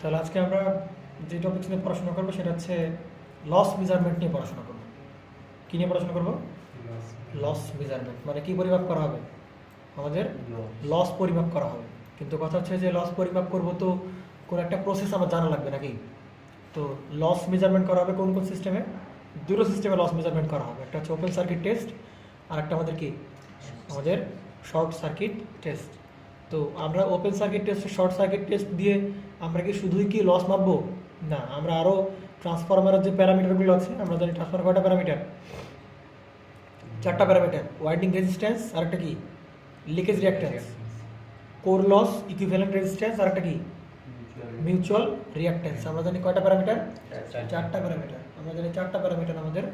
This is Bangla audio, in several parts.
তাহলে আজকে আমরা যে টপিক নিয়ে পড়াশোনা করবো সেটা হচ্ছে লস মেজারমেন্ট নিয়ে পড়াশোনা করবো। কী নিয়ে পড়াশোনা করবো? লস মেজারমেন্ট মানে কি পরিমাপ করা হবে? আমাদের লস পরিমাপ করা হবে। কিন্তু কথা হচ্ছে যে লস পরিমাপ করবো তো কোনো একটা প্রসেস আমার জানা লাগবে নাকি? তো লস মেজারমেন্ট করা হবে কোন কোন সিস্টেমে? দুটো সিস্টেমে লস মেজারমেন্ট করা হবে। একটা হচ্ছে ওপেন সার্কিট টেস্ট আর একটা আমাদের কি আমাদের শর্ট সার্কিট টেস্ট। তো আমরা open circuit test short circuit test দিয়ে আমরা কি শুধুই কি লস মাপবো? না, আমরা আরও ট্রান্সফরমারের যে প্যারামিটারগুলো আছে, আমরা জানি ট্রান্সফরমার কয়টা প্যারামিটার? চারটা প্যারামিটার। ওয়াইন্ডিং রেজিস্ট্যান্স আর একটা কি leakage reactance, core loss, equivalent resistance আর একটা কি মিউচুয়াল রিঅ্যাক্ট্যান্স। আমরা জানি কয়টা প্যারামিটার? চারটা প্যারামিটার। আমরা জানি চারটা প্যারামিটার আমাদের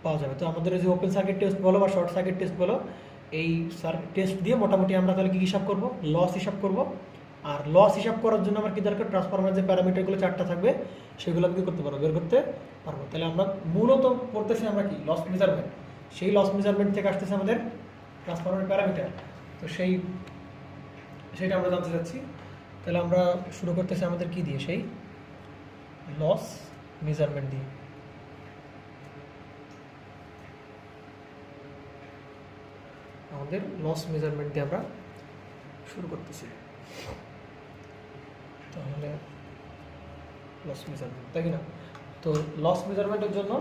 পাওয়া যাবে। তো আমাদের যে ওপেন সার্কিট টেস্ট বলো বা শর্ট সার্কিট টেস্ট বলো, এই টেস্ট দিয়ে মোটামুটি আমরা তাহলে কী হিসাব করবো? লস হিসাব করব। আর লস হিসাব করার জন্য আমার কী দরকার? ট্রান্সফরমার যে প্যারামিটারগুলো চারটা থাকবে সেগুলো আমি কী করতে পারবো? বের করতে পারবো। তাহলে আমরা মূলত পড়তেছি আমরা কি লস মেজারমেন্ট। সেই লস মেজারমেন্ট থেকে আসতেছে আমাদের ট্রান্সফরমার প্যারামিটার। তো সেইটা আমরা জানতে চাচ্ছি। তাহলে আমরা শুরু করতেছি আমাদের কি দিয়ে? সেই লস মেজারমেন্ট দিয়ে। আমাদের লস মেজারমেন্ট দিয়ে আমরা শুরু করতেছি। তাহলে লস মেজারমেন্ট, তাই কি না? তো লস মেজারমেন্টের জন্য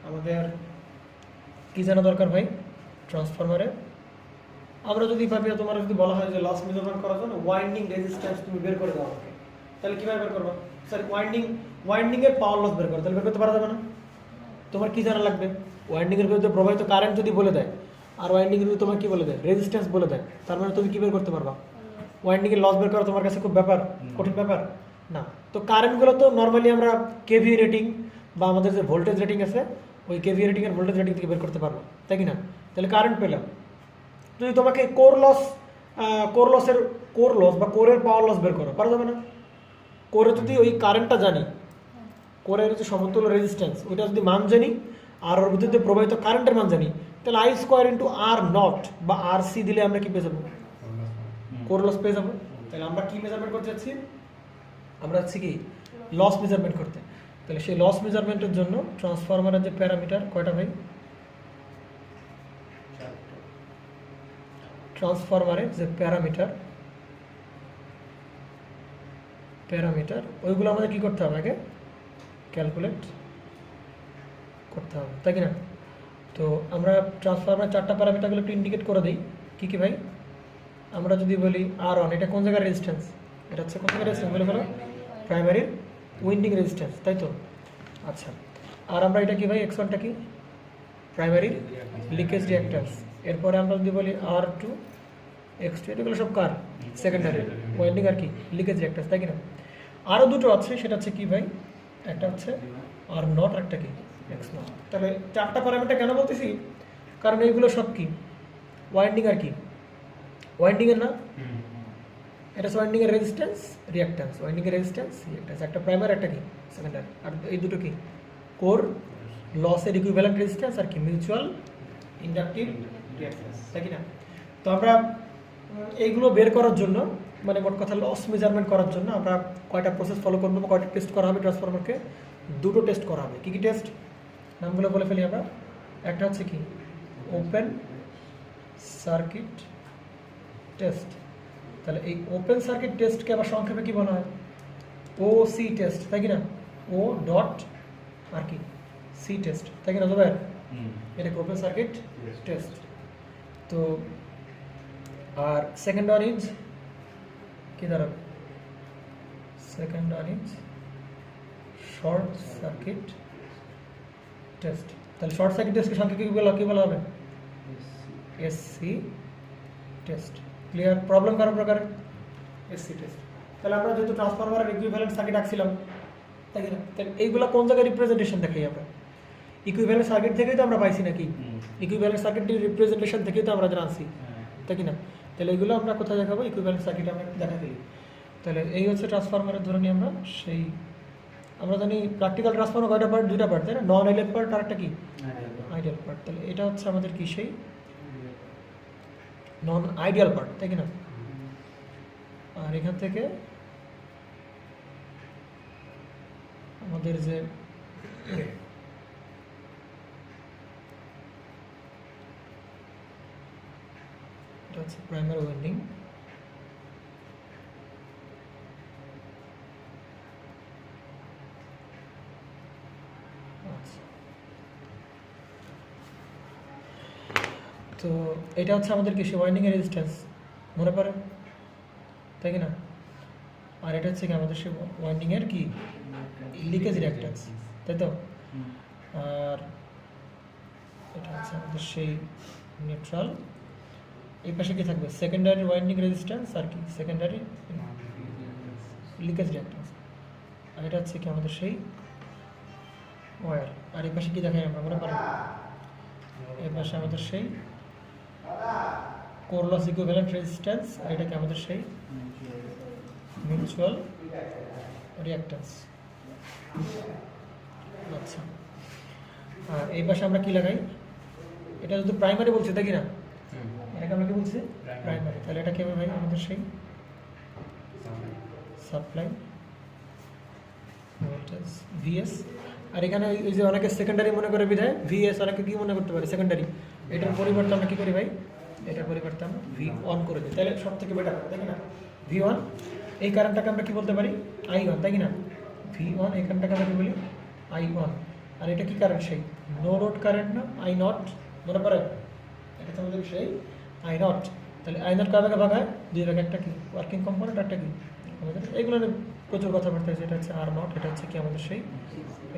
আমাদের কি জানা দরকার ভাই? ট্রান্সফরমারে আমরা যদি ভাবি, তোমার যদি বলা হয় যে লস মেজারমেন্ট করার জন্য ওয়াইন্ডিং রেজিস্ট্যান্স তুমি বের করে দাও আমাকে, তাহলে কীভাবে বের করবো? স্যার ওয়াইন্ডিংয়ের পাওয়ার লস বের করো, তাহলে বের করতে পারা যাবে না? তোমার কি জানা লাগবে? ওয়াইন্ডিংয়ের বিরুদ্ধে প্রবাহিত কারেন্ট যদি বলে দেয় আর ওয়াইন্ডিংয়ের বিরুদ্ধে তোমার কি বলে দেয়? রেজিস্ট্যান্স বলে দেয়, তার মানে তুমি কী বের করতে পারবা? ওয়াইন্ডিংয়ের লস বের করা তোমার কাছে খুব কঠিন ব্যাপার না। তো কারেন্টগুলো তো নর্মালি আমরা কেভি রেটিং বা আমাদের যে ভোল্টেজ রেটিং আছে ওই কেভি রেটিং আর ভোল্টেজ রেটিং থেকে বের করতে পারবো, তাই কি না? তাহলে কারেন্ট পেলাম। যদি তোমাকে কোর লস বা কোরের পাওয়ার লস বের করো, পারা যাবে না? কোরে যদি ওই কারেন্টটা জানি, কোরের যে সমতুল্য রেজিস্ট্যান্স ওইটা যদি মান জানি আর ওর ভিতরে প্রবাহিত কারেন্টের মান জানি, তাহলে I square into R not বা আর সি দিলে আমরা কি পেয়ে যাবো? কোর লস পেয়ে যাবো। তাহলে আমরা কি মেজারমেন্ট করতে যাচ্ছি? আমরা যাচ্ছি কি লস মেজারমেন্ট করতে। তাহলে সেই লস মেজারমেন্টের জন্য ট্রান্সফরমারের যে প্যারামিটার কয়টা ভাই? ট্রান্সফরমারের যে প্যারামিটার ওইগুলো আমাদের কি করতে হবে? আগে ক্যালকুলেট করতে হবে, তাই কি না? তো আমরা ট্রান্সফরমার চারটা প্যারামিটারগুলো একটু ইন্ডিকেট করে দিই। কী কী ভাই? আমরা যদি বলি আর অন, এটা কোন জায়গার রেজিস্ট্যান্স? এটা হচ্ছে কোন জায়গার রেজিস্ট্যান্স বলে ফেলো? প্রাইমারির উইন্ডিং রেজিস্ট্যান্স, তাই তো? আচ্ছা, আর আমরা এটা কি ভাই? X1টা কি? প্রাইমারির লিকেজ রিঅ্যাক্ট্যান্স। এরপরে আমরা যদি বলি R2 X2, এগুলো সব কার? সেকেন্ডারি ওয়াইন্ডিং আর কি লিকেজ রিঅ্যাক্ট্যান্স, তাই কি না? আরও দুটো আছে, সেটা হচ্ছে কি ভাই? একটা হচ্ছে আর নট, একটা কি X0। তাহলে চারটা প্যারামিটার কেন বলতেছি? কারণ এইগুলো সব কি ওয়াইন্ডিং আর কি ওয়াইন্ডিংয়ের না? এটা হচ্ছে ওয়াইন্ডিংয়ের রেজিস্ট্যান্স রিঅ্যাক্ট্যান্স, ওয়াইন্ডিংয়ের রেজিস্ট্যান্স রিঅ্যাক্ট্যান্স, একটা প্রাইমারি একটা কি সেকেন্ডারি। আর এই দুটো কি কোর লসের ইকুইভ্যালেন্ট রেজিস্ট্যান্স আর কি মিউচুয়াল ইন্ডাকটিভ রিঅ্যাক্ট্যান্স, তাই কি না? তো আমরা এইগুলো বের করার জন্য, মানে মোট কথা লস মেজারমেন্ট করার জন্য আমরা কয়টা প্রসেস ফলো করবো বা কয়টা টেস্ট করা হবে? ট্রান্সফরমারকে দুটো টেস্ট করা হবে। কী কী টেস্ট? নামগুলো বলে ফেলি আমরা। একটা হচ্ছে কি ওপেন সার্কিট টেস্ট। তাহলে এই ওপেন সার্কিট টেস্টকে আবার সংক্ষেপে কি বলা হয়? OC টেস্ট, তাই কি না? ও ডট আর কি সি টেস্ট, তাই কি না? তবে এটাকে ওপেন সার্কিট টেস্ট। তো আর সেকেন্ড ওয়ান ইজ কি দাঁড়াবে? Second one is short circuit test. তাহলে শর্ট সার্কিট টেস্টকে সংক্ষেপে কি বলা হবে? SC test. ক্লিয়ার? প্রবলেম কারো প্রকারে? SC test. তাহলে আমরা যেহেতু ট্রান্সফরমারের ইকুইভ্যালেন্ট সার্কিট আঁকছিলাম, তাই কি না? তাহলে এইগুলো কোন জায়গায় রিপ্রেজেন্টেশন দেখাই আমরা? ইকুইভ্যালেন্ট সার্কিট থেকেই তো আমরা পাইছি নাকি? ইকুইভ্যালেন্ট সার্কিটের রিপ্রেজেন্টেশন থেকেই তো আমরা জানছি, তাই কি না? তাহলে এইগুলো আমরা কোথায় দেখাবো? ইকুইভ্যালেন্ট সার্কিট আমরা দেখা দিই। তাহলে এই হচ্ছে ট্রান্সফরমারের ধরনের আমরা জানি প্র্যাকটিক্যাল ট্রান্সফরমার কয়টা পার্ট? দুইটা পার্ট, তাই না? নন আইডিয়াল পার্ট আর একটা কি আইডিয়াল পার্ট। তাহলে এটা হচ্ছে আমাদের কি সেই নন আইডিয়াল পার্ট, তাই কি না? আর এখান থেকে আমাদের যে এটা হচ্ছে প্রাইমারি ওয়াইন্ডিং, তো এটা হচ্ছে আমাদের কি ওয়াইন্ডিং এর রেজিস্ট্যান্স মনে পড়ে, তাই কি না? আর এটা হচ্ছে কি আমাদের সে ওয়াইন্ডিং এর কি লিকেজ রিঅ্যাক্ট্যান্স, তাই তো? আর এটা হচ্ছে আমাদের সেই নিউট্রাল। এই পাশে কি থাকবে? সেকেন্ডারি ওয়াইন্ডিং রেজিস্ট্যান্স আর কি সেকেন্ডারি লিকেজ রিঅ্যাক্ট্যান্স। আর এটা হচ্ছে কি আমাদের সেই ওয়্যার। আর এই পাশে কি দেখাই আমরা মনে পারি? এই পাশে আমাদের সেই কোর লস ইকুইভ্যালেন্ট রেজিস্ট্যান্স, আর এটা কি আমাদের সেই মিউচুয়াল রিঅ্যাক্ট্যান্স। আচ্ছা, আর এই পাশে আমরা কি লাগাই? এটা যদি প্রাইমারি বলছি, তাই কি না? এটাকে আমরা কি বলছি? প্রাইমারি। তাহলে এটা কি হবে ভাই? আমাদের সেই সাপ্লাই ভোল্টেজ ভিএস। আর এখানে এই যে অনেকে সেকেন্ডারি মনে করে বিধায় ভিএস, অনেকে কি মনে করতে পারে সেকেন্ডারি। এটার পরিবর্তে আমরা কি করি ভাই? এটার পরিবর্তে আমরা ভি অন করে দিই, তাহলে সব থেকে বেটার হবে, তাই কি না? ভি ওয়ান, এই কারেন্টটাকে আমরা কি বলতে পারি? আই ওয়ান, তাই কি না? ভি ওয়ান, এই কারেন্টটাকে আমরা কি বলি? I one. আর এটা কি কারেন্ট? সেই নো লোড কারেন্ট না, আই নট, মনে পড়ে? এটা তো আমাদের সেই আই নট। তাহলে আই নট কার ভাগ হয়? দুই ভাগে, একটা কি ওয়ার্কিং কম্পোনেন্ট, একটা কি আমাদের এইগুলো নিয়ে প্রচুর কথাবার্তা আছে। এটা হচ্ছে আর নট, এটা হচ্ছে কি আমাদের সেই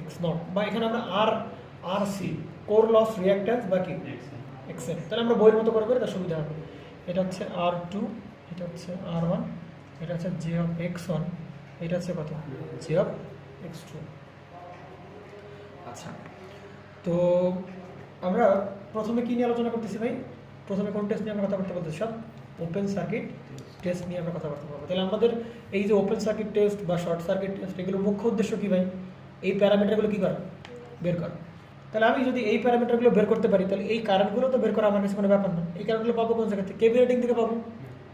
এক্স নট, বা এখানে আমরা আর আর সি কোর লস রিঅ্যাক্ট্যান্স বা কি এক্সএল। তাহলে আমরা বইয়ের মতো করে করে তার সুবিধা হবে। এটা হচ্ছে আর টু, এটা হচ্ছে আর ওয়ান, এটা হচ্ছে জে অফ এক্স ওয়ান, এটা হচ্ছে কত? J of X two. আচ্ছা, তো আমরা প্রথমে কি নিয়ে আলোচনা করতেছি ভাই? প্রথমে কোন টেস্ট নিয়ে আমরা কথাবার্তা বলতেছি? সব ওপেন সার্কিট টেস্ট নিয়ে আমরা কথাবার্তা বলবো। তাহলে আমাদের এই যে ওপেন সার্কিট টেস্ট বা শর্ট সার্কিট টেস্ট, এগুলোর মুখ্য উদ্দেশ্য কী ভাই? এই প্যারামিটারগুলো কী করা? বের করা। তাহলে আমি যদি এই প্যারামিটারগুলো বের করতে পারি, তাহলে এই কারেন্টগুলো তো বের করা আমার কাছে কোনো ব্যাপার না। এই কারেন্টগুলো পাবো কোন জায়গা থেকে? কেবি রেটিং থেকে পাবো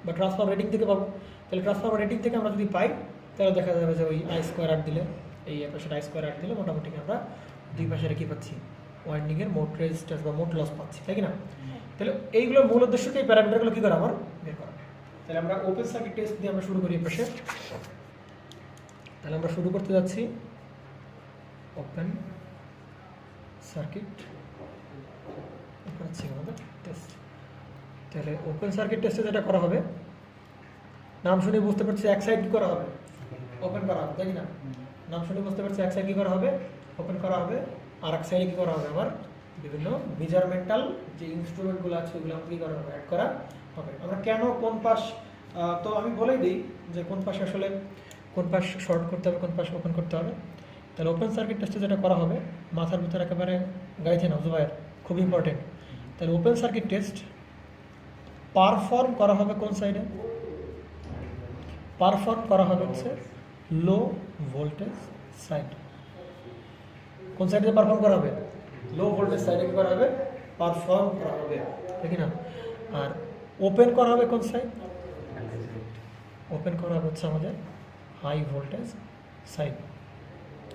বা ট্রান্সফর্মার রেটিং থেকে পাবো। তাহলে ট্রান্সফর্মার রেটিং থেকে আমরা যদি পাই, তাহলে দেখা যাবে যে ওই আই স্কোয়ার আর দিলে, এই পাশে আই স্কোয়ার আর দিলে মোটামুটি আমরা দুই পাশে কী পাচ্ছি? ওয়াইন্ডিংয়ের মোট রেজিস্ট্যান্স বা মোট লস পাচ্ছি, তাই কি না? তাহলে এইগুলোর মূল উদ্দেশ্যকে এই প্যারামিটারগুলো কী করা? আমার বের করা। তাহলে আমরা ওপেন সার্কিট টেস্ট দিয়ে আমরা শুরু করি পাশে। তাহলে আমরা শুরু করতে যাচ্ছি ওপেন সার্কিট হচ্ছে আমাদের টেস্ট। তাহলে ওপেন সার্কিট টেস্টে যেটা করা হবে, নাম শুনে বুঝতে পারছি এক সাইড কী করা হবে? ওপেন করা হবে, তাই না? নাম শুনে বুঝতে পারছি এক সাইড কী করা হবে? ওপেন করা হবে। আর এক সাইডে কী করা হবে? আমার বিভিন্ন মেজারমেন্টাল যে ইনস্ট্রুমেন্টগুলো আছে ওগুলো কী করা হবে? অ্যাড করা হবে। আমরা কেন কোন পাশ, তো আমি বলেই দিই যে কোন পাশে আসলে কোন পাশ শর্ট করতে হবে, কোন পাশ ওপেন করতে হবে। তাহলে ওপেন সার্কিট টেস্টে যেটা করা হবে, মাথার ভিতরে একেবারে গাইতে না জুবাইর, খুব ইম্পর্টেন্ট। তাহলে ওপেন সার্কিট টেস্ট পারফর্ম করা হবে কোন সাইডে? পারফর্ম করা হবে হচ্ছে লো ভোল্টেজ সাইড। কোন সাইডে পারফর্ম করা হবে? লো ভোল্টেজ সাইডে কী করা হবে? পারফর্ম করা হবে, ঠিক না? আর ওপেন করা হবে কোন সাইড? ওপেন করা হচ্ছে আমাদের হাই ভোল্টেজ সাইড।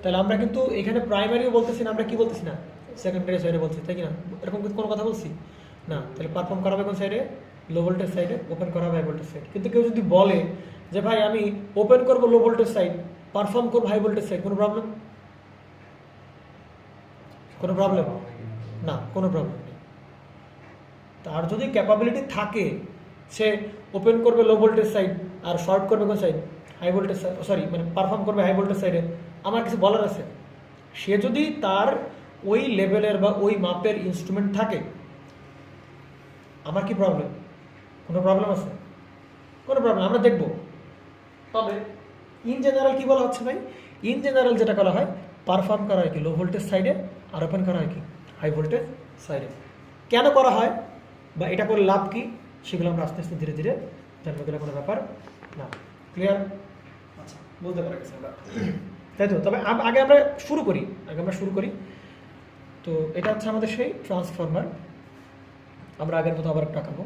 তাহলে আমরা কিন্তু এখানে প্রাইমারিও বলতেছি না, আমরা কি বলতেছি না, সেকেন্ডারি সাইডে বলছি, তাই কি না? এরকম কোনো কথা বলছি না। তাহলে পারফর্ম করা হবে কোন সাইডে? লো ভোল্টেজ সাইডে। ওপেন করা হবে হাই ভোল্টেজ সাইড। কিন্তু কেউ যদি বলে যে ভাই আমি ওপেন করবো লো ভোল্টেজ সাইড, পারফর্ম করবো হাই ভোল্টেজ সাইড, কোনো প্রবলেম? কোনো প্রবলেম না, কোনো প্রবলেম নেই। তার যদি ক্যাপাবিলিটি থাকে, সে ওপেন করবে লো ভোল্টেজ সাইড আর শর্ট করবে কোন সাইড? হাই ভোল্টেজ, সরি মানে পারফর্ম করবে হাই ভোল্টেজ সাইডে, আমার কিছু বলার আছে? সে যদি তার ওই লেভেলের বা ওই মাপের ইনস্ট্রুমেন্ট থাকে, আমার কি প্রবলেম? কোনো প্রবলেম আছে? কোনো প্রবলেম, আমরা দেখব। তবে ইন জেনারেল কি বলা হচ্ছে ভাই? ইন জেনারেল যেটা করা হয়, পারফর্ম করা হয় কি লো ভোল্টেজ সাইডে, আর ওপেন করা হয় কি হাই ভোল্টেজ সাইডে। কেন করা হয় বা এটা করে লাভ কি, সেগুলো আমরা আস্তে আস্তে ধীরে ধীরে জানবো। গেলে কোনো ব্যাপার না। ক্লিয়ার? আচ্ছা, বলতে পারা গেছে আমরা, তাই তো? তবে আগে আমরা শুরু করি। তো এটা হচ্ছে আমাদের সেই ট্রান্সফরমার। আমরা আগের মতো আবার একটা আঁকাবো।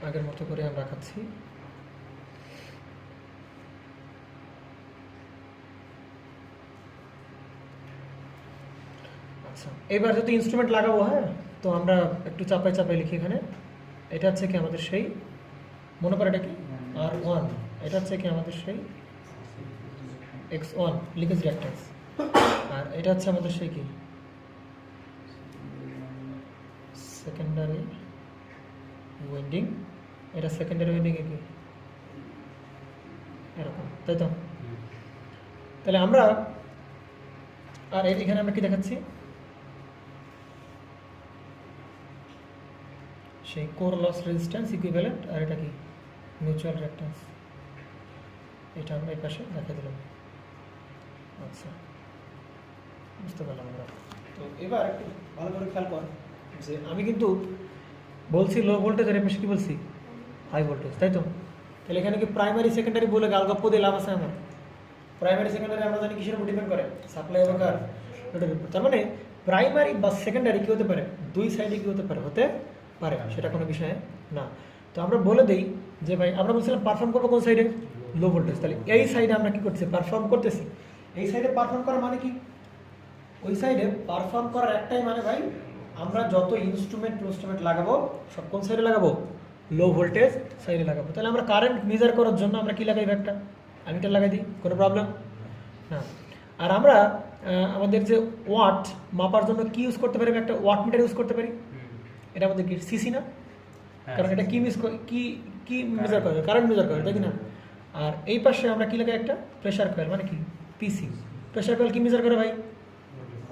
আগের মতো করে আমরা রাখাচ্ছি। আচ্ছা, এবার যদি ইনস্ট্রুমেন্ট লাগাবো, হ্যাঁ, তো আমরা একটু চাপাই চাপাই লিখি এখানে। এটা হচ্ছে কি আমাদের সেই, মনে পড়ে এটা কি R1, এটা হচ্ছে কি আমাদের সেই X1 লিকেজ রিঅ্যাক্ট্যান্স, আর এটা হচ্ছে আমাদের সেই কি সেকেন্ডারি ওয়েন্ডিং। এটা সেকেন্ডারি ওয়েন্ডিং এ কি এরকম, তাই তো? তাহলে আমরা আর এখানে আমরা কি দেখাচ্ছি, সেই কোর লস রেজিস্ট্যান্স ইকুইভ্যালেন্ট, আর এটা কি মিউচুয়াল রিঅ্যাক্ট্যান্স। এটা আমরা এই পাশে দেখা দিলাম। আচ্ছা, বুঝতে পারলাম আমরা। তো এবার একটু ভালো করে খেয়াল কর যে আমি কিন্তু বলছি লো ভোল্টেজ, আর এর পাশে কি বলছি হাই ভোল্টেজ, তাই তো? তাহলে এখানে কি প্রাইমারি সেকেন্ডারি বলে গালগপ্প দিয়ে লাভ আছে আমার? প্রাইমারি সেকেন্ডারি আমরা জানি কিসের উপর ডিপেন্ড করে, সাপ্লাই এবং কার লোডের উপর। তার মানে প্রাইমারি বা সেকেন্ডারি কি হতে পারে, দুই সাইডে কি হতে পারে, হতে পারে, সেটা কোনো বিষয় না। তো আমরা বলে দিই যে ভাই আমরা বলছিলাম পারফর্ম করবো কোন সাইডে, লো ভোল্টেজ। তাহলে এই সাইডে আমরা কি করতেছি, পারফর্ম করতেছি। এই সাইডে পারফর্ম করা মানে কি, ওই সাইডে পারফর্ম করার একটাই মানে ভাই, আমরা যত ইনস্ট্রুমেন্ট লাগাবো সব কোন সাইডে লাগাবো, লো ভোল্টেজ সাইডে লাগাবো। তাহলে আমরা কারেন্ট মেজার করার জন্য আমরা কি লাগাই, একটা অ্যামিটার লাগাই দিই, কোনো প্রবলেম না। আর আমরা আমাদের যে ওয়াট মাপার জন্য কি ইউজ করতে পারি, একটা ওয়াট মিটার ইউজ করতে পারি। এটা আমাদের কি সিসি না, কারণ এটা কি কি মেজার করে, কারেন্ট মেজার করে, তাই কি না? আর এই পাশে আমরা কি লাগাই, একটা প্রেসার কয়েল, মানে কি পিসি। প্রেসার কয়েল কি মেজার করে ভাই,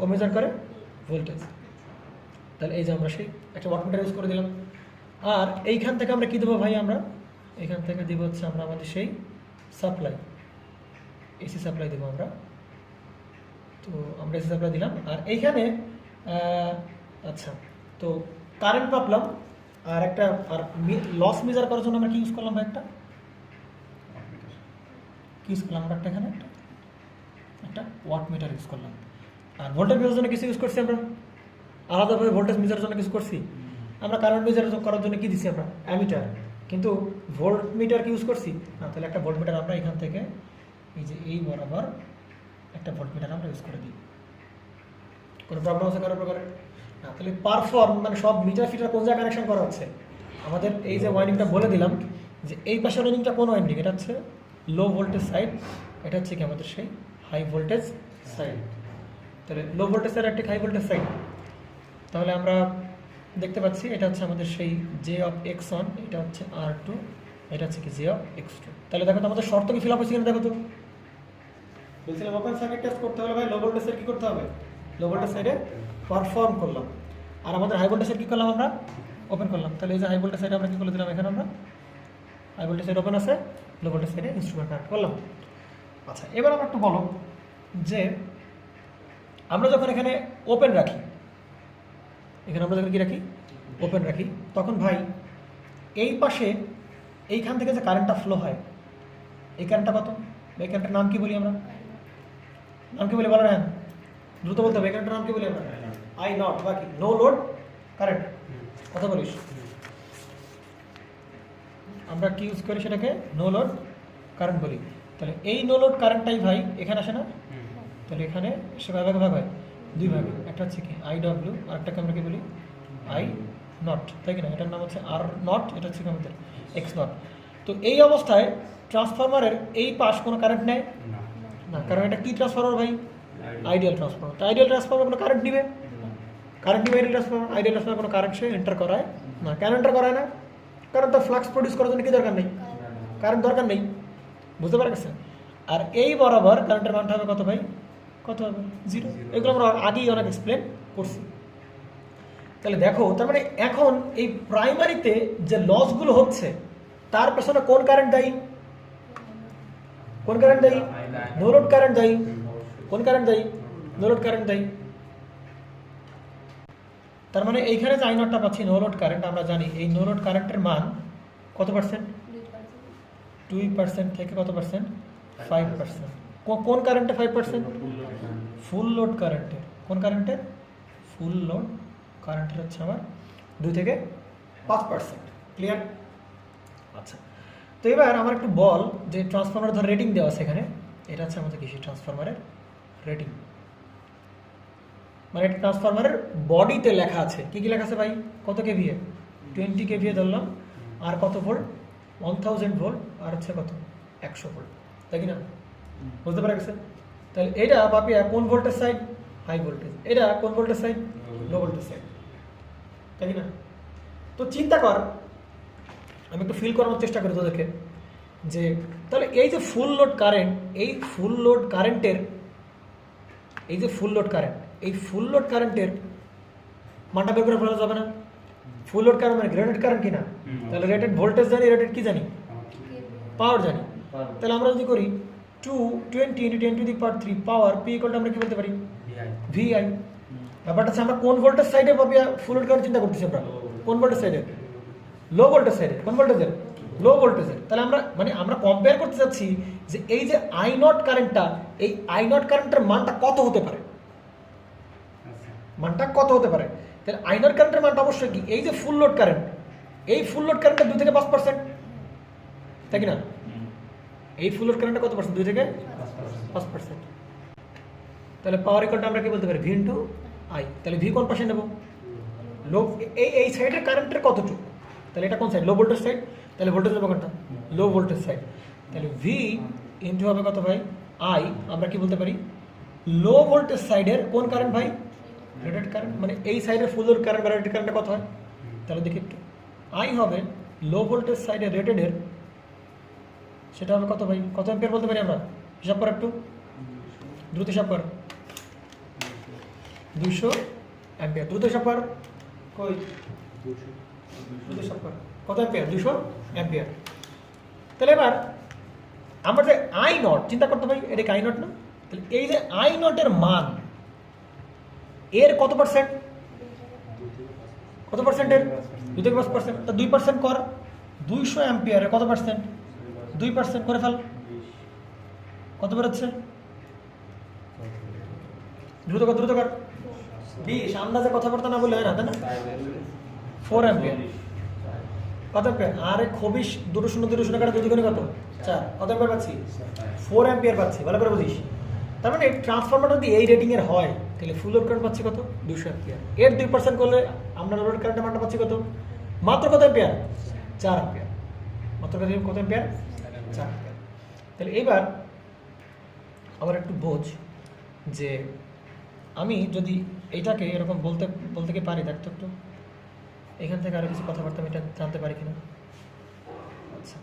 ও মেজার করে ভোল্টেজ। তাহলে এই যে আমরা সেই একটা ওয়াটমিটার ইউজ করে দিলাম। আর এইখান থেকে আমরা কি দেবো ভাই, আমরা এইখান থেকে দিব হচ্ছে আমরা আমাদের সেই সাপ্লাই, এসি সাপ্লাই দেবো আমরা। তো আমরা এসি সাপ্লাই দিলাম, আর এইখানে আচ্ছা, তো কারেন্ট মাপলাম। আর একটা আর লস মেজার করার জন্য আমরা কি ইউজ করলাম ভাই, একটা কি ইউজ করলাম আমরা, এখানে একটা ওয়াট মিটার ইউজ করলাম। আর ভোল্টেজ মেজারের জন্য কিছু ইউজ করছি আমরা, আলাদাভাবে ভোল্টেজ মেজারের জন্য কিছু করছি আমরা। কারেন্ট মেজার করার জন্য কি দিছি আমরা, অ্যামিটার। কিন্তু ভোল্ট মিটার কি ইউজ করছি না। তাহলে একটা ভোল্ট মিটার আমরা এখান থেকে এই যে এই বরাবর একটা ভোল্ট মিটার আমরা ইউজ করে দিই। কোনো প্রবলেম আছে কারো প্রকারে না। তাহলে পারফর্ম মানে সব মিটার ফিটার কোন জায়গায় কানেকশন করা হচ্ছে, আমাদের এই যে ওয়াইন্ডিংটা বলে দিলাম যে এই পাশের ওয়াইন্ডিংটা কোন ওয়াইন্ডিং, এটা হচ্ছে লো ভোল্টেজ সাইড, এটা হচ্ছে কি আমাদের সেই হাই ভোল্টেজ সাইড। তাহলে লো ভোল্টেজ সাইড একটা হাই ভোল্টেজ সাইড। তাহলে আমরা দেখতে পাচ্ছি এটা হচ্ছে আমাদের সেই জে অফ X1, এটা হচ্ছে R2, এটা হচ্ছে কি জে অফ X2। তাহলে দেখো তো আমাদের শর্ত কি ফিল আপ হয়েছে কিনা, দেখো তো। বলছিলাম ওপেন সার্কিট টেস্ট করতে হলে ভাই লো ভোল্টেজ সাইড কি করতে হবে, লো ভোল্টেজ সাইডে পারফর্ম করলাম। আর আমাদের হাই ভোল্টেজ সাইড কি করলাম, আমরা ওপেন করলাম। তাহলে এই যে হাই ভোল্টেজ সাইডে আমরা কি করে দিলাম, এখানে আমরা হাই ভোল্টেজ সাইড ওপেন আছে, লো ভোল্টেজ সাইডে ইনস্ট্রুমেন্ট কানেক্ট করলাম। আচ্ছা, এবার আমরা একটু বলো যে আমরা যখন এখানে ওপেন রাখি, এখানে আমরা যখন কি রাখি, ওপেন রাখি, তখন ভাই এই পাশে এইখান থেকে যে কারেন্টটা ফ্লো হয়, এই কারেন্টটা কত, এই কারেন্টের নাম কি বলি আমরা, নাম কি বলি বলো, হ্যাঁ দ্রুত বলতে হবে। এই কারেন্টের নাম কি বলি আমরা, আই নট, বা কি নো লোড কারেন্ট, কথা বলিস। আমরা কি ইউজ করি সেটাকে নো লোড কারেন্ট বলি। তাহলে এই নো লোড কারেন্টটাই ভাই এখানে আসে না। তাহলে এখানে সে ভাগ হয় দুই ভাগে, একটা হচ্ছে কি IW, আর একটাকে আমরা কি বলি I নট, তাই কি না? এটার নাম হচ্ছে R নট, এটা হচ্ছে আমাদের X নট। তো এই অবস্থায় ট্রান্সফরমারের এই পাশ কোনো কারেন্ট নেয় না, কারণ এটা কি ট্রান্সফরমার ভাই, আইডিয়াল ট্রান্সফরমার। তো আইডিয়াল ট্রান্সফরমার কোনো কারেন্ট নিবে, আইডিয়াল ট্রান্সফরমার কোনো কারেন্ট সে এন্টার করায় না। কেন এন্টার করায় না, কারণ তার ফ্লাক্স প্রডিউস করার জন্য কি দরকার নেই, কারেন্ট দরকার নেই, বুঝতে পারা গেছে? আর এই বরাবর কারেন্টের মানটা হবে কত ভাই, কত হবে, 0। এগুলো আমরা আগেই অনেক এক্সপ্লেন করছি। তাহলে দেখো, তার মানে এখন এই প্রাইমারিতে যে লসগুলো হচ্ছে তার পেছনে কোন কারেন্ট দায়ী, কোন কারেন্ট দায়ী, নো লোড কারেন্ট দায়ী। কোন কারেন্ট দায়ী, নো লোড কারেন্ট দায়ী। তার মানে এইখানে যে I0টা পাচ্ছি নো লোড কারেন্ট, আমরা জানি এই নো লোড কারেন্টের মান কত পার্সেন্ট, 2% থেকে কত পার্সেন্ট, 5%। কোন কারেন্টে 5%, ফুল লোড কারেন্টের। কোন কারেন্টের, ফুল লোড কারেন্টের হচ্ছে আমার 2 থেকে 5%। ক্লিয়ার? আচ্ছা, তো এবার আমার একটু বল যে ট্রান্সফরমার ধর রেটিং দেওয়া আছে এখানে, এটা হচ্ছে আমাদের কৃষি ট্রান্সফরমারের রেটিং, মানে ট্রান্সফরমারের বডিতে লেখা আছে কি কি লেখা আছে ভাই, কত কেভিএ, 20 কেভিএ ধরলাম, আর কত ভোল্ট, 1000 ভোল্ট, আর হচ্ছে কত 100 ভোল্ট, তাই কি না? বুঝতে পারা গেছে? তাহলে এটা পাপিয়া কোন ভোল্টেজ সাইড, হাই ভোল্টেজ, এটা কোন ভোল্টেজ সাইড, লো ভোল্টেজ সাইড, তাই কি না? তো চিন্তা কর, আমি একটু ফিল করানোর চেষ্টা করি তোদেরকে যে তাহলে এই যে ফুল লোড কারেন্ট, এই ফুল লোড কারেন্টের, এই যে ফুল লোড কারেন্ট, এই ফুল লোড কারেন্টের মানটা বের করে ফেলা যাবে না? ফুল লোড কারেন্ট মানে রেটেড কারেন্ট কিনা, তাহলে রেটেড ভোল্টেজ জানি, রেটেড কি জানি, পাওয়ার জানি। তাহলে আমরা যদি করি 220 × 10⁻³ পাওয়ার পি ইকুয়াল আমরা কি বলতে পারি, ভিআই। ব্যাপারটা হচ্ছে আমরা কোন ভোল্টেজ সাইডে পাপিয়া ফুল লোড কারেন্ট চিন্তা করতেছি, আমরা কোন ভোল্টেজ সাইডে, লো ভোল্টেজ সাইডে, কোন ভোল্টেজের, লো ভোল্টেজের। তাহলে আমরা মানে আমরা কম্পেয়ার করতে চাচ্ছি যে এই যে আই নট কারেন্টটা, এই আই নট কারেন্টের মানটা কত হতে পারে, মানটা কত হতে পারে। তাহলে আই নট কারেন্টের মানটা অবশ্যই কি, এই যে ফুল লোড কারেন্ট, এই ফুল লোড কারেন্টটা 2 থেকে 5%, তাই কি না? এই ফুল লোড কারেন্টটা কত পার্সেন্ট, 2 থেকে 5%। তাহলে পাওয়ার ইকুয়ালটা আমরা কি বলতে পারি, ভি ইন্টু আই। তাহলে ভি কোন পাশে নেব, লো, এই সাইডের কারেন্টের কতটুকু, তাহলে এটা কোন সাইড, লো ভোল্টেজ সাইড, তাহলে ভোল্টেজ নেবো কোনটা, লো ভোল্টেজ সাইড। তাহলে ভি ইন্টু হবে কত ভাই, আই, আমরা কি বলতে পারি, লো ভোল্টেজ সাইডের কোন কারেন্ট ভাই, রেটেড কারেন্ট, মানে এই সাইডের ফুল লোড কারেন্ট বা রেটেড কারেন্টটা কত হয়, তাহলে দেখি একটু, আই হবে লো ভোল্টেজ সাইডের রেটেডের, সেটা হবে কত ভাই, কত অ্যাম্পিয়ার বলতে পারি আমরা, হিসাব কর একটু, দ্রুত হিসাব কর, 200 অ্যাম্পিয়ার, দ্রুত হিসাব কর, কই দ্রুত হিসাব কর, কত অ্যাম্পিয়ার, 200 অ্যাম্পিয়ার। তাহলে এবার আমরা যে আই নট চিন্তা করতে পারি, এটা কি আই নট না? তাহলে এই যে আই নটের মান, এর কত পার্সেন্ট, কত পার্সেন্টের, 2 থেকে 5%, তা 2% কর, 200 অ্যাম্পিয়ারে কত পার্সেন্ট, 2% করে ফেল, কত বেরোচ্ছে, দ্রুত কর, দ্রুত কর, 20, আন্দাজে কথাবার্তা না বলে হয় না, তাই না? 4 অ্যাম্পিয়ার, কত অ্যাম্পিয়ার, আরে খবিস, 2 শূন্য 2 শূন্য কাটা 2 দুগুণে কত, 4, কত অ্যাম্পিয়ার পাচ্ছি, 4 অ্যাম্পিয়ার পাচ্ছি, ভালো করে বুঝিস। তার মানে ট্রান্সফরমারটা যদি এই রেটিং এর হয়, তাহলে ফুল লোড কারেন্ট পাচ্ছি কত, 200 অ্যাম্পিয়ার, এর 2% করলে আমরা লোড কারেন্টের মানটা পাচ্ছি কত, মাত্র কত অ্যাম্পিয়ার, 4 অ্যাম্পিয়ার, মাত্র কত অ্যাম্পিয়ার, 4 অ্যাম্পিয়ার। তাহলে এবার আবার একটু বোঝ যে আমি যদি এইটাকে এরকম বলতে বলতে কি পারি, দেখতো একটু এখান থেকে আরো কিছু কথাবার্তা আমি এটা জানতে পারি কিনা। আচ্ছা,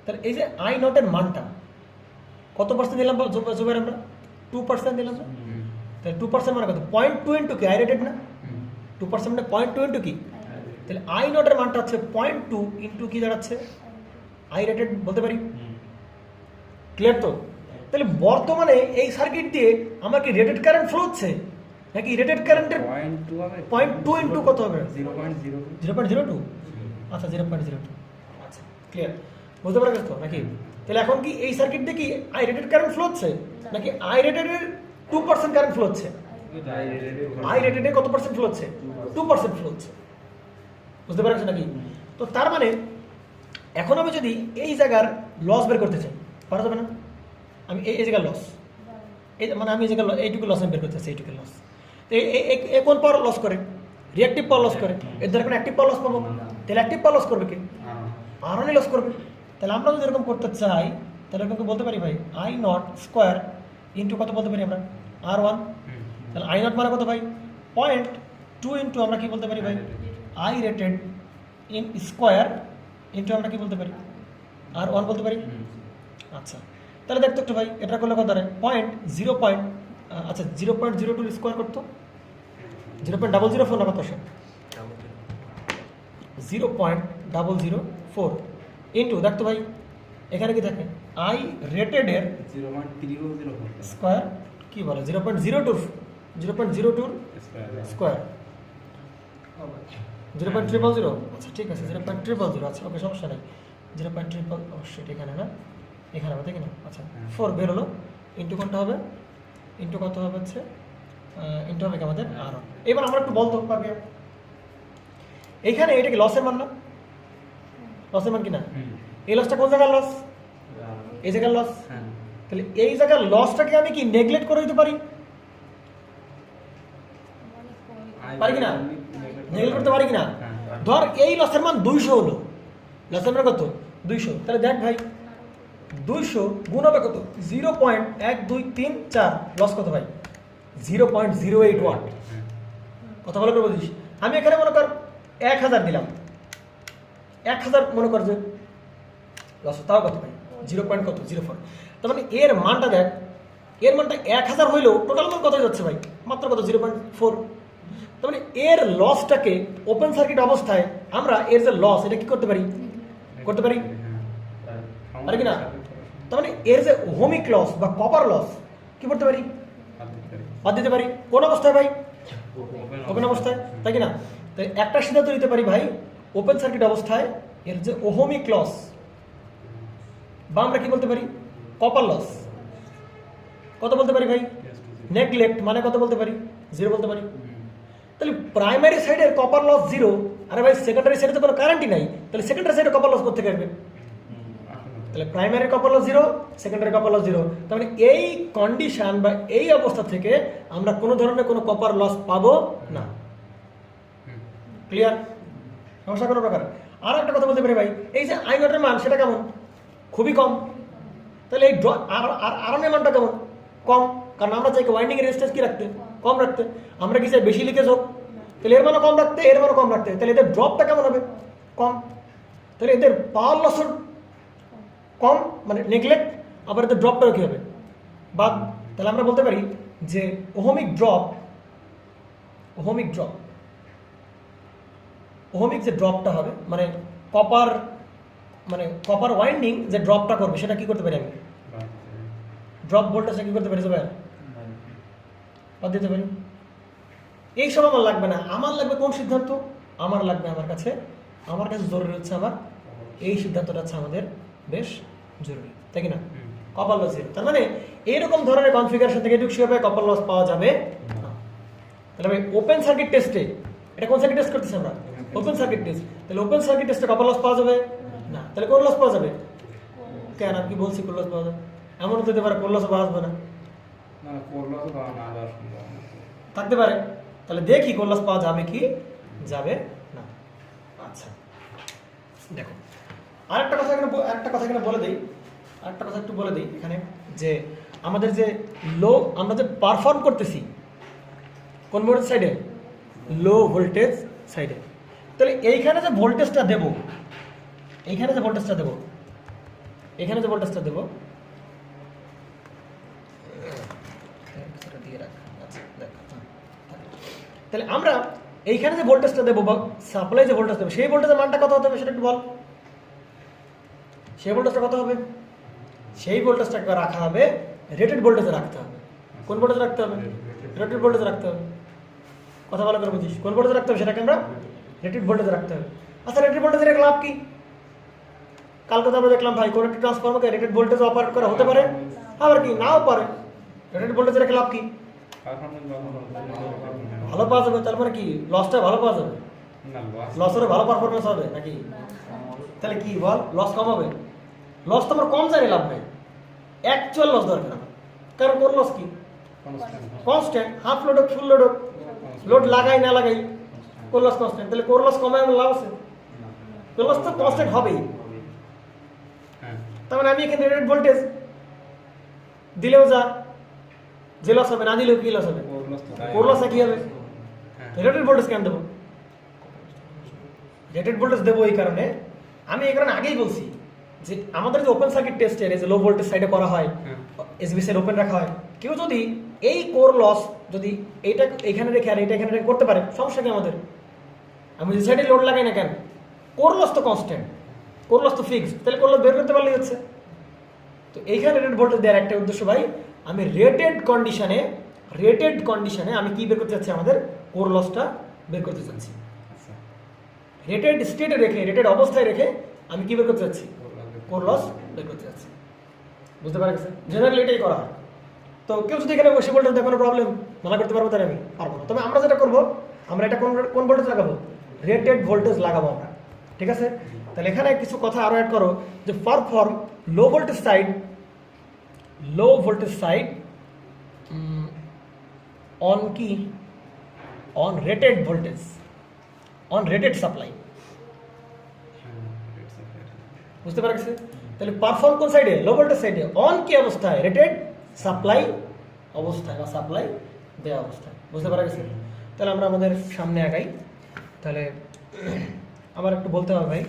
তাহলে এই যে আই নটের মানটা কত পার্সেন্ট দিলাম জুবাইর, আমরা 2% দিলাম না? তাহলে 2% মানে কত, 0.2 ইন্টু কি, আই রেটেড না, 2% মানে 0.2 ইন্টু কি, তাহলে আই নটের মানটা হচ্ছে 0.2 ইন্টু কি দাঁড়াচ্ছে, আই রেটেড বলতে পারি, ক্লিয়ার তো? তাহলে বর্তমানে এই সার্কিট দিয়ে আমার কি রেটেড কারেন্ট ফ্লো হচ্ছে, নাকি রেটেড কারেন্টের 0.2 ইন্টু কত হবে, 0.02, আচ্ছা 0.02, আচ্ছা ক্লিয়ার, বুঝতে পারা গেছে তো নাকি? তাহলে এখন কি এই সার্কিট দিয়ে কি আই রেটেড কারেন্ট ফ্লো হচ্ছে, নাকি আই রেটেডের 2% কারেন্ট ফ্লো হচ্ছে, আই রেটেডে কত পার্সেন্ট ফ্লো হচ্ছে, 2% ফ্লো হচ্ছে, বুঝতে পারছেন নাকি? তো তার মানে এখন আমি যদি এই জায়গার লস বের করতে চাই, পারা যাবে না? আমি এই জায়গার লস, এই মানে আমি এই জায়গার এইটুকু লস আমি বের করতে চাই, এইটুকু লস, এ কোন পাওয়ার লস করে, রিঅ্যাক্টিভ পাওয়ার লস করে, এর দ্বারা কোনো অ্যাক্টিভ পাওয়ার লস পাবো, তাহলে অ্যাক্টিভ পাওয়ার লস করবে কি, আরনই লস করবে। তাহলে আমরা যদি এরকম করতে চাই, তাহলে এরকম বলতে পারি ভাই আই নট স্কোয়ার ইন্টু কত বলতে পারি আমরা, R1, তাহলে আই নট মানে কত ভাই, 0.2 ইন্টু আমরা কি বলতে পারি ভাই, I rated in square into আমরা কি বলতে পারি, R1 বলতে পারি। আচ্ছা, তাহলে দেখতো একটু ভাই, এটা করলে কত দাঁড়ায়, 0.02 স্কোয়ার করতো, 0.004 না কত আসে, 0.004 ইন্টু দেখতো ভাই, এখানে কি থাকে, আই রেটেডের স্কোয়ার কি বলে, 0.02 স্কোয়ার, 0.000, আচ্ছা ঠিক আছে 0.000, আচ্ছা ওকে সমস্যা নেই, 0.000 অবশ্যই এখানে না, এখানে হবে, দেখি না, আচ্ছা 4 বের হলো, ইন্টু কোনটা হবে, ইন্টু কত হবে হচ্ছে, ইন্টু হবে আমাদের আর। এবার আমরা একটু বলতে পারবি, এইখানে এটা কি লসের মান না? লসের মান কি না? এই লসটা কোন জায়গার লস? এই জায়গার লস। তাহলে এই জায়গার লসটাকে আমি কি নেগলেক্ট করে দিতে পারি? পারি কিনা? নেগলেক্ট করতে পারি কিনা? ধর এই লসের মান 200 হলো, লসের মান কত? 200। তাহলে দেখ ভাই 200 গুণ হবে কত? 0.1234। লস কত ভাই? 0.08 ওয়াট। কথা ভালো করে বলছিস। আমি এখানে মনে কর 1000 দিলাম, 1000 মনে কর যে লস, তাও কত ভাই? 0.04। তার মানে এর মানটা দেখ, এর মানটা 1000 হইলেও টোটাল মান কত যাচ্ছে ভাই? মাত্র কত? 0.4। তার মানে এর লসটাকে ওপেন সার্কিট অবস্থায় আমরা এর যে লস এটা কি করতে পারি? করতে পারি পারি কিনা? তার মানে এর যে ওহমিক লস বা কপার লস কি করতে পারি? বাদ দিতে পারি। কোন অবস্থায় ভাই? ওপেন অবস্থায়, তাই কিনা? তাই একটা সিদ্ধান্ত নিতে পারি ভাই, ওপেন সার্কিট অবস্থায় এর যে ওহমিক লস বা আমরা কি বলতে পারি? কপার লস কত বলতে পারি ভাই? নেগলেক্ট মানে কত বলতে পারি? 0 বলতে পারি। তাহলে প্রাইমারি সাইডের কপার লস 0, আরে ভাই সেকেন্ডারি সাইডে তো কোনো কারেন্টই নাই, তাহলে সেকেন্ডারি সাইডে কপার লস করতে পারবে। তাহলে primary copper loss 0, secondary copper loss 0। তার মানে এই কন্ডিশন বা এই অবস্থা থেকে আমরা কোনো ধরনের কোনো কপার লস পাবো না। ক্লিয়ার? সমস্যা কোনো প্রকার? আর একটা কথা বলতে পারি ভাই, এই যে আই নটের মান সেটা কেমন? খুবই কম। তাহলে এই আর এর মানটা কেমন? কম। কারণ আমরা চাই ওয়াইন্ডিং রেজিস্ট্যান্স কি রাখতে? কম রাখতে। আমরা কি চাই বেশি লিকেজ হোক? তাহলে এর মানও কম রাখতে, এর মানও কম রাখতে। তাহলে এদের ড্রপটা কেমন হবে? কম। তাহলে এদের পাওয়ার লসও কম, মানে নেগলেক্ট। আবার এদের ড্রপটাও কি হবে? বাদ। তাহলে আমরা বলতে পারি যে ওহমিক যে ড্রপটা হবে মানে কপার ওয়াইন্ডিং যে ড্রপটা করবে সেটা কি করতে পারি? আমি ড্রপ ভোল্টেজটা কি করতে পারি? ভাই বাদ দিতে পারি। এই সব আমার লাগবে না। আমার লাগবে কোন সিদ্ধান্ত? আমার লাগবে আমার কাছে জরুরি হচ্ছে আমার এই সিদ্ধান্তটা হচ্ছে আমাদের বেশ জরুরি, তাই কি না? Copper loss 0। তার মানে এইরকম ধরনের কনফিগারেশন থেকে এটুকু কপার লস পাওয়া যাবে না। তাহলে ভাই ওপেন সার্কিট টেস্টে, এটা কোন সার্কিট টেস্ট করতেছি আমরা? Open circuit test. তাহলে ওপেন সার্কিট টেস্টে কপার লস পাওয়া যাবে না। তাহলে কোন লস পাওয়া যাবে? কেন আমি কি বলছি কোন লস পাওয়া যাবে? এমন হতে পারে কোন লস পাওয়া যাবে না, থাকতে পারে। তাহলে দেখি কোন লস পাওয়া যাবে কি যাবে না। আচ্ছা দেখো আরেকটা কথা এখানে বলে দিই, একটু বলে দিই এখানে, যে আমাদের যে আমরা যে পারফর্ম করতেছি কোন ভোল্টেজ সাইডে? লো ভোল্টেজ সাইডে। তাহলে এইখানে যে ভোল্টেজটা দেব, তাহলে আমরা এইখানে যে ভোল্টেজটা দেবো বা সাপ্লাই যে ভোল্টেজ দেবো সেই ভোল্টেজের মানটা কত হতে হবে সেটা একটু বল। সেই ভোল্টেজটা কত হবে? সেই ভোল্টেজটাকে রাখা হবে রেটেড ভোল্টেজে রাখতে হবে। কোন ভোল্টেজে রাখতে হবে? রেটেড ভোল্টেজে রাখতে হবে। কথা ভালো করে বুঝিস, কোন ভোল্টেজে রাখতে হবে সেটাকে আমরা রেটেড ভোল্টেজে রাখতে হবে। আচ্ছা রেটেড ভোল্টেজের একটা লাভ কি? কালকে তো আমরা দেখলাম ভাই কোন একটা ট্রান্সফরমারকে রেটেড ভোল্টেজে অপারেট করা হতে পারে, আবার কি নাও পারে। রেটেড ভোল্টেজের একটা লাভ কি? ভালো পাওয়া যাবে। তার মানে কি লসটা ভালো পাওয়া যাবে? লসের ভালো পারফরমেন্স হবে নাকি? তাহলে কি বল, লস কম হবে? লস তো আমার কম জানি লাভ নেই, অ্যাকচুয়াল লস দরকার আমার। কারণ কোন লস কি? কনস্ট্যান্ট। হাফ লোড হোক ফুল লোড হোক, লোড লাগাই না লাগাই কোর লস কনস্ট্যান্ট। তাহলে কোর লস কমায় আমার লাভ আছে? কোর লস তো কনস্ট্যান্ট হবেই। তার মানে আমি এখানে রেটেড ভোল্টেজ দিলেও যা যে লস হবে, না দিলেও কি লস হবে? কোর লস কি হবে? রেটেড ভোল্টেজ কেন দেবো? রেটেড ভোল্টেজ দেবো এই কারণে, আমি এই কারণে আগেই বলছি যে আমাদের যে ওপেন সার্কিট টেস্টের যে লো ভোল্টেজ সাইডে করা হয়, এসবি সাইড ওপেন রাখা হয়, কেউ যদি এই কোর লস যদি এইটা এখানে রেখে আর এটা এখানে রেখে করতে পারে, সমস্যা কি আমাদের? আমি যে সাইডে লোড লাগাই না কেন, কোর লস তো কনস্ট্যান্ট, কোর লস তো ফিক্সড, তাহলে কোর লস বের করতে পারলেই হচ্ছে। তো এইখানে রেটেড ভোল্টেজ দেওয়ার একটা উদ্দেশ্য ভাই, আমি রেটেড কন্ডিশনে আমি কি বের করতে চাচ্ছি? আমাদের কোর লসটা বের করতে চাচ্ছি। রেটেড স্টেটে রেখে, রেটেড অবস্থায় রেখে আমি কি বের করতে চাচ্ছি? কোর লস বের করতে চাচ্ছি। বুঝতে পারা গেছে? জেনারেলি এটাই করা হয়। তো কেউ যদি এখানে বসে ভোল্টেজ দেয় কোনো প্রবলেম মানা করতে পারবো, তাহলে আমি পারবো না। তবে আমরা যেটা করবো, আমরা এটা কোন ভোল্টেজ লাগাবো? রেটেড ভোল্টেজ লাগাবো আমরা, ঠিক আছে? তাহলে এখানে কিছু কথা আরও অ্যাড করো যে perform low voltage side on কি on rated voltage on rated supply, বুঝতে পারা গেছে? তাহলে পারফর্ম কোন সাইডে? লো ভোল্টেজ সাইডে। অন কি অবস্থায়? রেটেড সাপ্লাই অবস্থায় বা সাপ্লাই দেওয়া অবস্থায়, বুঝতে পারা গেছে? তাহলে আমরা আমাদের সামনে আগাই। তাহলে আমার একটু বলতে হবে ভাই,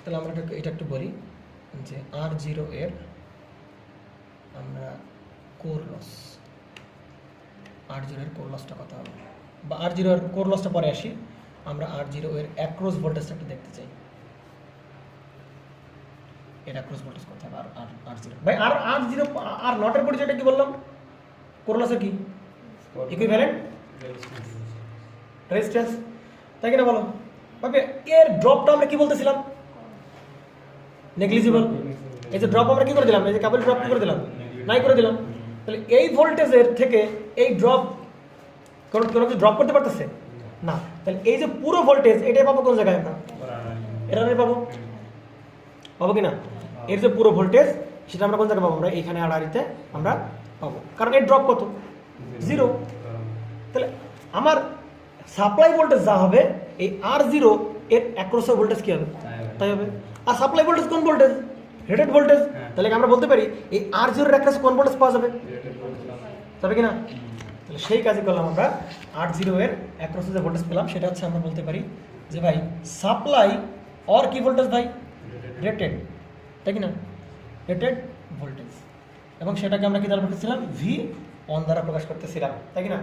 তাহলে আমরা এটা একটু বলি যে R0 এর আমরা কোর এর কোর লসটা কত হবে, বা R0 এর কোর লসটা পরে আসি। আমরা R0 এর অ্যাক্রস ভোল্টেজটা একটু দেখতে চাই। এর অ্যাক্রস ভোল্টেজ কত হবে R0 ভাই? R0 আর নটের পরিচয়টা কি বললাম? কোর লসের কি ইকুইভ্যালেন্ট রেজিস্ট্যান্স, তাই কিনা বলো? ভাবে এর ড্রপটা আমরা কি বলতেছিলাম? নেগলিজিবল। এই যে ড্রপ আমরা কি করে দিলাম, এই যে কেবল ড্রপ কি করে দিলাম? নাই করে দিলাম। তাহলে এই ভোল্টেজের থেকে এই ড্রপ কোনো কিছু ড্রপ করতে পারতেছে না। তাহলে এই যে পুরো ভোল্টেজ এটাই পাবো কোন জায়গায়? আমরা এটা পাবো কিনা? এর যে পুরো ভোল্টেজ সেটা আমরা কোন জায়গায় পাবো? আমরা এইখানে আড়াআড়িতে আমরা পাবো, কারণ এর ড্রপ কত? 0। তাহলে আমার সাপ্লাই ভোল্টেজ যা হবে এই R0 এর অ্যাক্রসের ভোল্টেজ কি হবে? তাই হবে। আর সাপ্লাই ভোল্টেজ কোন ভোল্টেজ? Rated voltage. তাহলে আমরা বলতে পারি এই R0 এর অ্যাক্রসে কোন ভোল্টেজ পাওয়া যাবে? তবে কিনা? তাহলে সেই কাজই করলাম আমরা। R0 এর অ্যাক্রসে যে ভোল্টেজ পেলাম সেটা হচ্ছে আমরা বলতে পারি যে ভাই সাপ্লাই অর কি ভোল্টেজ ভাই? রেটেড, তাই কিনা? Rated voltage. এবং সেটাকে আমরা কি দ্বারা করতেছিলাম? V1 দ্বারা প্রকাশ করতেছিলাম, তাই কিনা?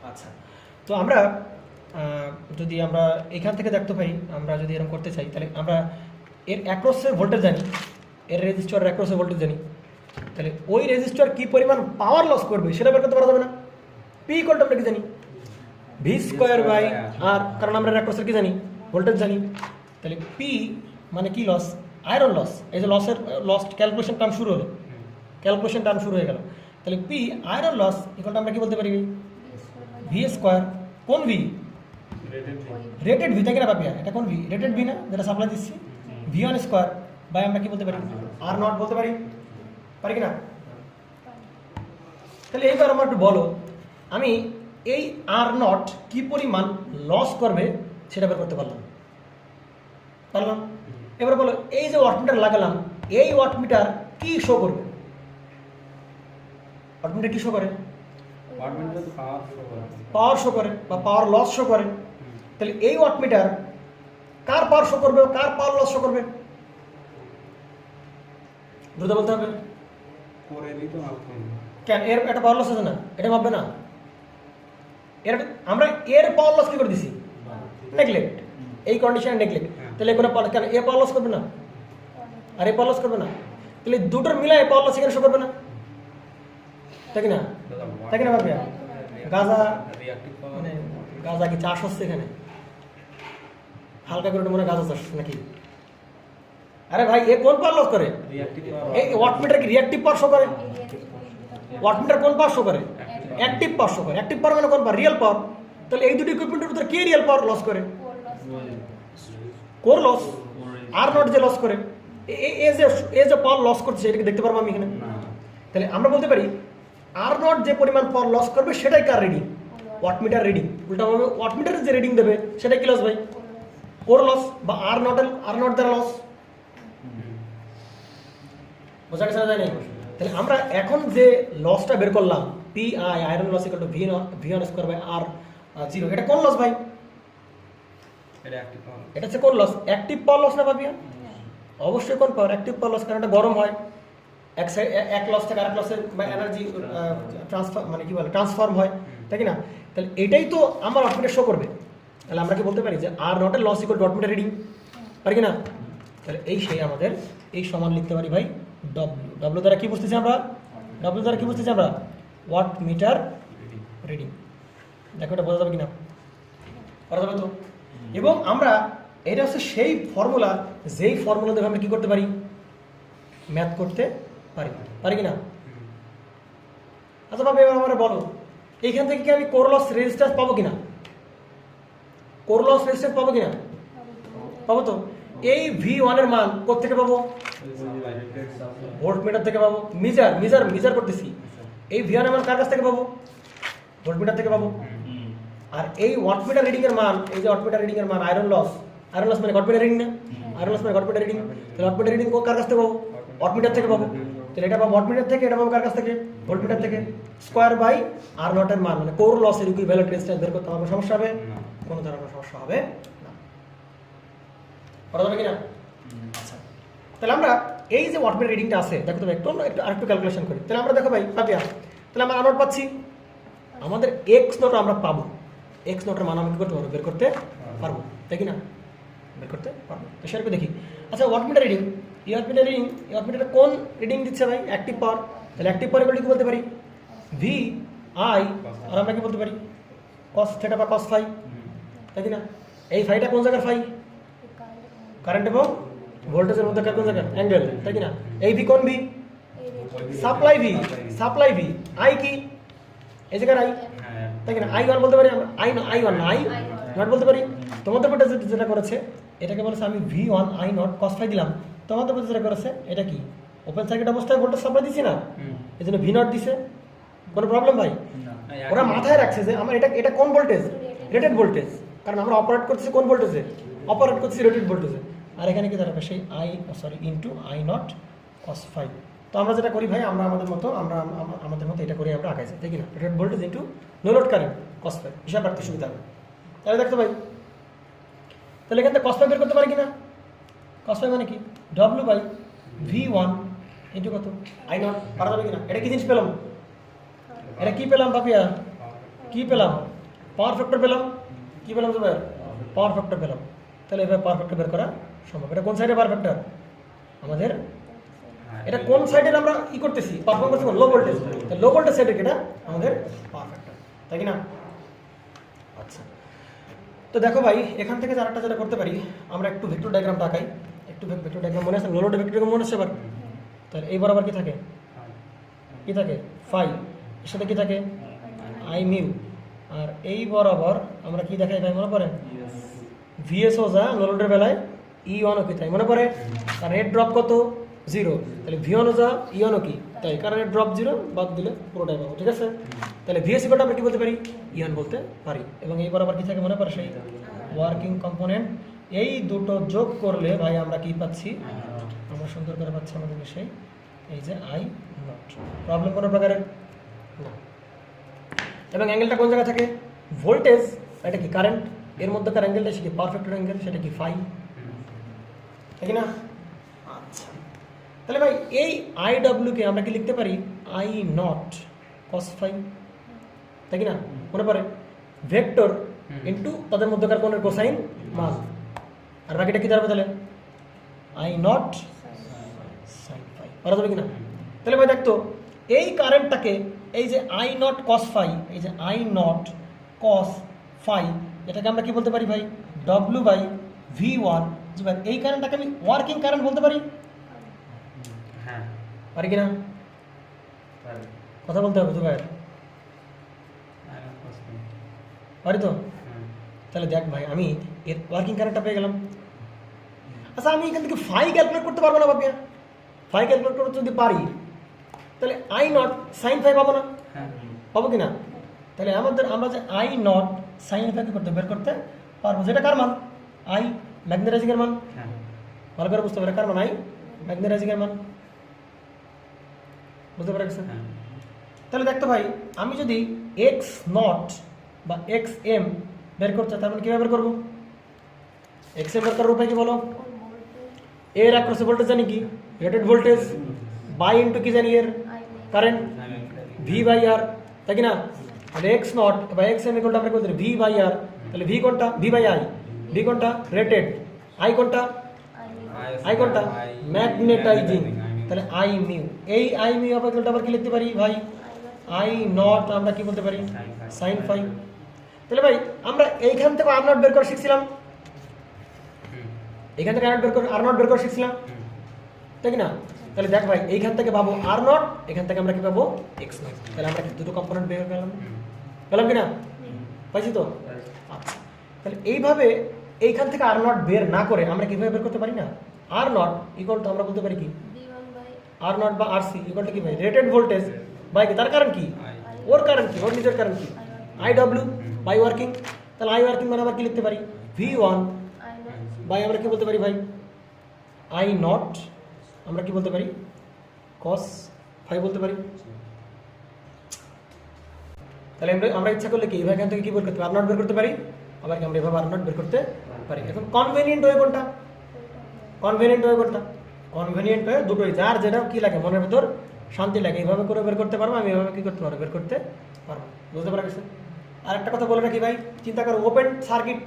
আচ্ছা, তো আমরা যদি আমরা এখান থেকে দেখতে পাই, আমরা যদি এরকম করতে চাই তাহলে আমরা এর অ্যাক্রসে ভোল্টেজ জানি, এর রেজিস্টার অ্যাক্রসে ভোল্টেজ জানি। তাহলে ওই রেজিস্টার কি পরিমাণ পাওয়ার লস করবে সেটা বের করতে পারা যাবে না? P ইকুয়াল টু আমরা কি জানি? V²/R, কারণ আমরা অ্যাক্রসের কি জানি? ভোল্টেজ জানি। তাহলে P মানে কি লস? Iron loss. এই যে লস ক্যালকুলেশন টার্ম শুরু হলো, হয়ে গেল। তাহলে P iron loss equal to আমরা কি বলতে পারি? V²। কোন V? রেটেড ভি, তাই কিনা পাবি? এটা কোন ভি? রেটেড ভি না, যেটা সাপ্লাই দিচ্ছি। V1² বাই আমরা কি বলতে পারি? R0 বলতে পারি কিনা? তাহলে এইবার আমার একটু বলো, আমি এই R0 কি পরিমাণ লস করবে সেটা বের করতে পারলাম। এবার বলো, এই যে ওয়াটমিটার লাগালাম, এই ওয়াটমিটার কি শো করবে? ওয়াটমিটার কি শো করে? পাওয়ার শো করে বা পাওয়ার লস শো করে। তাহলে এই ওয়াটমিটার কার পাওয়ার শো করবে, কার পাওয়ার লস শো করবে? দ্রুত বলতে হবে। কেন? এর একটা পাওয়ার লস আছে না, এটা ভাববে না? আমরা এর পাওয়ার লস কি করে দিছি? নেগলেক্ট। এই কন্ডিশনে নেগলেক্ট। তাহলে কোনো কেন এ পাওয়ার লস করবে না আর এ পাওয়ার লস করবে না? তাহলে দুটোর মিলায় পাওয়ার লস এখানে শো করবে না, তাই কিনা? ভাববে গাজা মানে গাজা কি চাষ হচ্ছে এখানে? হালকা করে মনে গাজা চাষ নাকি? আরে ভাই, এ কোন পাওয়ার লস করে? এই ওয়াটমিটার কি রিঅ্যাক্টিভ পাওয়ার শো করে? ওয়াটমিটার কোন পাওয়ার শো করে? অ্যাক্টিভ পাওয়ার শো করে। অ্যাক্টিভ পাওয়ার মানে কোন পাওয়ার? Real power. তাহলে এই দুটো ইকুইপমেন্টের ভিতরে কে রিয়েল পাওয়ার লস করে? Core loss. R0 যে লস করে, এ যে পাওয়ার লস করছে এটাকে দেখতে পারবো আমি এখানে? তাহলে আমরা বলতে পারি R0 যে পরিমাণ পাওয়ার লস করবে সেটাই কার রিডিং? Wattmeter reading. উল্টাভাবে ওয়াটমিটারের যে রিডিং দেবে সেটাই কি লস ভাই? কোর লস বা R0 দ্বারা লস। বোঝা গেছে না? যায় না? তাহলে আমরা এখন যে লসটা বের করলাম, PI iron loss equal to V1² এটা কোন লস ভাই? এটা হচ্ছে কোন লস? অ্যাক্টিভ পাওয়ার লস না পাবি? অবশ্যই কোন পাওয়ার? অ্যাক্টিভ পাওয়ার লস, কারণ এটা গরম হয়। এক লস থেকে আরেক লসের এনার্জি ট্রান্সফার মানে কি বলে ট্রান্সফর্ম হয়, তাই কি না? তাহলে এটাই তো আমার ওয়াটমিটার শো করবে। তাহলে আমরা কি বলতে পারি যে R0 এর loss equal to wattmeter reading, পারি কি না? তাহলে এই সেই আমাদের এই সমান লিখতে পারি ভাই W দ্বারা কি বুঝতেছি আমরা? Wattmeter reading. দেখো এটা বোঝা যাবে কিনা? করা যাবে তো? এবং আমরা এটা হচ্ছে সেই ফর্মুলা, যেই ফর্মুলা দেখে আমরা কি করতে পারি? ম্যাথ করতে পারি কিনা? আচ্ছা ভাবে এবার আমরা বলো, এইখান থেকে কি আমি কোর লস রেজিস্ট্যান্স পাবো কিনা? কোর লস রেজিস্ট্যান্স পাবো কিনা? পাবো তো। এই V1 এর মান কোত্থেকে পাবো? ভোল্টমিটার থেকে পাবো। মিজার করতেছি। এই V1 এর মান কার কাছ থেকে পাবো? ভোল্টমিটার থেকে পাবো। আর এই ওয়াটমিটার রিডিং এর মান, এই যে ওয়াটমিটার রিডিং এর মান আয়রন লস মানে ওয়াটমিটার রিডিং না? আয়রন লস মানে ওয়াটমিটার রিডিং। তাহলে ওয়াটমিটার রিডিং কার কাছ থেকে পাবো? ওয়াটমিটার থেকে পাবো। তাহলে এটা পাবো ওয়াটমিটার থেকে, এটা পাবো কার কাছ থেকে? ভোল্টমিটার থেকে। স্কয়ার বাই আর নট এর মান মানে কোর লসের ইকুইভ্যালেন্ট রেজিস্ট্যান্স বের করতে হবে। সমস্যা হবে? কোনো ধরনের সমস্যা হবে না। করা যাবে কিনা? আচ্ছা, তাহলে আমরা এই যে ওয়াটমিটার রিডিংটা আছে, দেখো তুমি একটু আরেকটু ক্যালকুলেশন করি। তাহলে আমরা দেখো ভাই পাপিয়া, তাহলে আমরা আনট পাচ্ছি, আমাদের এক্স নট আমরা পাবো। এক্স নটের মান আমরা কি করতে পারবো? বের করতে পারবো, তাই কি না? বের করতে পারবো। তো সেরকম দেখি। আচ্ছা, ওয়াটমিটার রিডিং, ওয়াটমিটারে কোন রিডিং দিচ্ছে ভাই? অ্যাক্টিভ পাওয়ার। তাহলে অ্যাক্টিভ পাওয়ার কি বলতে পারি? ভি আই, আর আমরা কি বলতে পারি? কস থিটা বা কস ফাই, তাই কি না? এই ফাইটা কোন জায়গার ফাই? কারেন্ট এবং ভোল্টেজের মধ্যে কোন জায়গার অ্যাঙ্গেল, তাই কি না? এই ভি কোন ভি? Supply V. আই কি? এই জায়গার আই, তাই কি না? I1 বলতে পারি আমরা, I1 না, I নট বলতে পারি। তোমাদের পড়ে যেটা করেছে এটাকে বলেছে আমি V1 I not cos phi দিলাম। তোমাদের পড়ে যেটা করেছে এটা কি? ওপেন সার্কিট অবস্থায় ভোল্টেজ সাপ্লাই দিছি না, এই জন্য V নট দিছে। কোনো প্রবলেম ভাই? ওরা মাথায় রাখছে যে আমার এটা কোন ভোল্টেজ? Rated voltage. কারণ আমরা অপারেট করতেছি কোন ভোল্টেজে? অপারেট করতেছি রেটেড ভোল্টেজে। আর এখানে কি দাঁড়াবে? সেই into I not cos phi। তো আমরা যেটা করি ভাই, আমরা আমাদের মতো এটা করে আমরা আগাইছি, তাই কি না? Rated voltage into no load current cos phi, হিসাব রাখতে সুবিধা হবে। তাহলে দেখতো ভাই, তাহলে এখান থেকে cos phi বের করতে পারি কিনা? cos phi মানে কি? W/V1 ইন্টু কত? I not. পারা যাবে কিনা? এটা কি জিনিস পেলাম? এটা কি পেলাম বাপিয়া? কি পেলাম? পাওয়ার ফ্যাক্টর পেলাম। কি পেলাম তো ভাই? পাওয়ার ফ্যাক্টর পেলাম। তাহলে এবার পাওয়ার ফ্যাক্টর বের করা সম্ভব। এটা কোন সাইডে পাওয়ার ফ্যাক্টর? আমাদের এটা কোন সাইডের আমরা কি করতেছি? পারফর্ম করতেছি লো ভোল্টেজ। তাহলে লো ভোল্টেজ সাইডে এটা আমাদের পাওয়ার ফ্যাক্টর, তাই কি না? আচ্ছা, তো দেখো ভাই, এখান থেকে আরেকটা যেটা করতে পারি, আমরা একটু ভেক্টর ডায়াগ্রামটা আঁকাই। একটু ভেক্টর ডায়াগ্রাম মনে আছে? লো লোড ভেক্টর ডায়াগ্রাম মনে আছে? এবার তাহলে এই বরাবর কি থাকে? কি থাকে? ফাই। এর সাথে কি থাকে? I mu. আর এই বরাবর আমরা কি দেখাই ভাই মনে পড়ে? ভিএস ও যা নো লোডের বেলায় E1 ও কি তাই মনে পড়ে? আর রেট ড্রপ কত? 0। তাহলে V1 ও যা E1 ও কি তাই, কারণ রেট ড্রপ 0, বাদ দিলে পুরোটাই পাবো, ঠিক আছে? তাহলে ভিএস ইকুয়াল আমরা কি বলতে পারি? E1 বলতে পারি। এবং এই বরাবর কি থাকে মনে পড়ে? সেই ওয়ার্কিং কম্পোনেন্ট। এই দুটো যোগ করলে ভাই আমরা কি পাচ্ছি? আমরা সুন্দর করে পাচ্ছি আমাদের সেই এই যে I নট। প্রবলেম কোনো প্রকারের না। এবং অ্যাঙ্গেলটা কোন জায়গা থাকে? ভোল্টেজ, এটা কি কারেন্ট, এর মধ্যকার অ্যাঙ্গেলটা সেটা পারফেক্ট অ্যাঙ্গেল, সেটা কি ফাই, তাই না? আচ্ছা, তাহলে ভাই এই IW কে আমরা কি লিখতে পারি? I নট cos phi, তাই কি না? মনে পড়ে? ভেক্টর ইন্টু তাদের মধ্যকার কোণের কোসাইন মান। আর বাকিটা কি দাঁড়াবে তাহলে? I not sin phi। পারা যাবে কিনা? তাহলে ভাই দেখতো এই কারেন্টটাকে, এই যে I নট cos phi, এই যে I নট cos phi, এটাকে আমরা কি বলতে পারি ভাই? W/V1। এই কারেন্টটাকে আমি ওয়ার্কিং কারেন্ট বলতে পারি, পারি কিনা? কথা বলতে হবে তো ভাই, পারি তো? তাহলে দেখ ভাই, আমি এর ওয়ার্কিং কারেন্টটা পেয়ে গেলাম। আচ্ছা, আমি এখান থেকে ফাই ক্যালকুলেট করতে পারবো না বাপিয়া? ফাই ক্যালকুলেট করতে যদি পারি, তাহলে I নট সাইন ফাই পাবো না? পাবো কিনা? তাহলে আমরা যে I নট সাইন ফাই করতে বের করতে পারবো, যেটা কার মান? I ম্যাগনেটাইজিংয়ের মান। ভালো করে বুঝতে পারে কার মান? I ম্যাগনেটাইজিংয়ের মান। বুঝতে পারে? তাহলে দেখতো ভাই, আমি যদি এক্স নট বা এক্স এম বের করতে, তার মানে কীভাবে বের করবো? এক্স এম বের করার উপায় কি বলো? এর অ্যাক্রসে ভোল্টেজ জানি কি? রেটেড ভোল্টেজ বাই ইন্টু কি জানি এর কারেন্ট V/R, তাই কি না? তাহলে এক্স নট বা এক্স এম ইকুয়াল আমরা বলতে V/R। তাহলে ভি কোনটা? V/I। ভি কোনটা? রেটেড। আই কোনটা? ম্যাগনেটাইজিং। তাহলে I মিউ। এই I মিউ আবার কি লিখতে পারি ভাই? I নট আমরা কি বলতে পারি? Sine phi. তাহলে ভাই আমরা এইখান থেকে আর নট বের করে শিখছিলাম, এইখান থেকে আর নট বের করে শিখছিলাম, তাই কি না? তাহলে দেখ ভাই, এইখান থেকে পাবো আর নট, এখান থেকে আমরা কি পাবো? X not. তাহলে আমরা দুটো কম্পোনেন্ট বের পেলাম কিনা? পাইছি তো? আচ্ছা, তাহলে এইভাবে এইখান থেকে আর নট বের না করে আমরা কিভাবে বের করতে পারি না, আর নট ইকুয়াল টু আমরা বলতে পারি কি আর নট বা আর সি ইকুয়াল টু কি ভাই রেটেড ভোল্টেজ বাই কি, তার কারণ কি, ওর কারণ কি, ওর নিজের কারণ কি, আই ডব্লিউ বাই ওয়ার্কিং। তাহলে আই ওয়ার্কিং মানে আমরা কি লিখতে পারি V1 বাই আমরা কি বলতে পারি ভাই আই নট, আমরা কি বলতে পারি cos ফাই বলতে পারি। তাহলে আমরা ইচ্ছা করলে কি এখান থেকে কি বের করতে পারি, আর নট বের করতে পারি, আবার কি আমরা এভাবে আর নট বের করতে পারি। এখন কনভেনিয়েন্ট ওয়ে কোনটা, কনভেনিয়েন্ট ওয়ে কোনটা, কনভেনিয়েন্ট ওয়ে দুটোই, যার যেটা কি লাগে মনের ভেতর শান্তি লাগে এইভাবে করে বের করতে পারবো, আমি এভাবে কি করতে পারবো বের করতে পারবো। বুঝতে পারা গেছে? আর একটা কথা বলে রাখি ভাই, চিন্তা করো ওপেন সার্কিট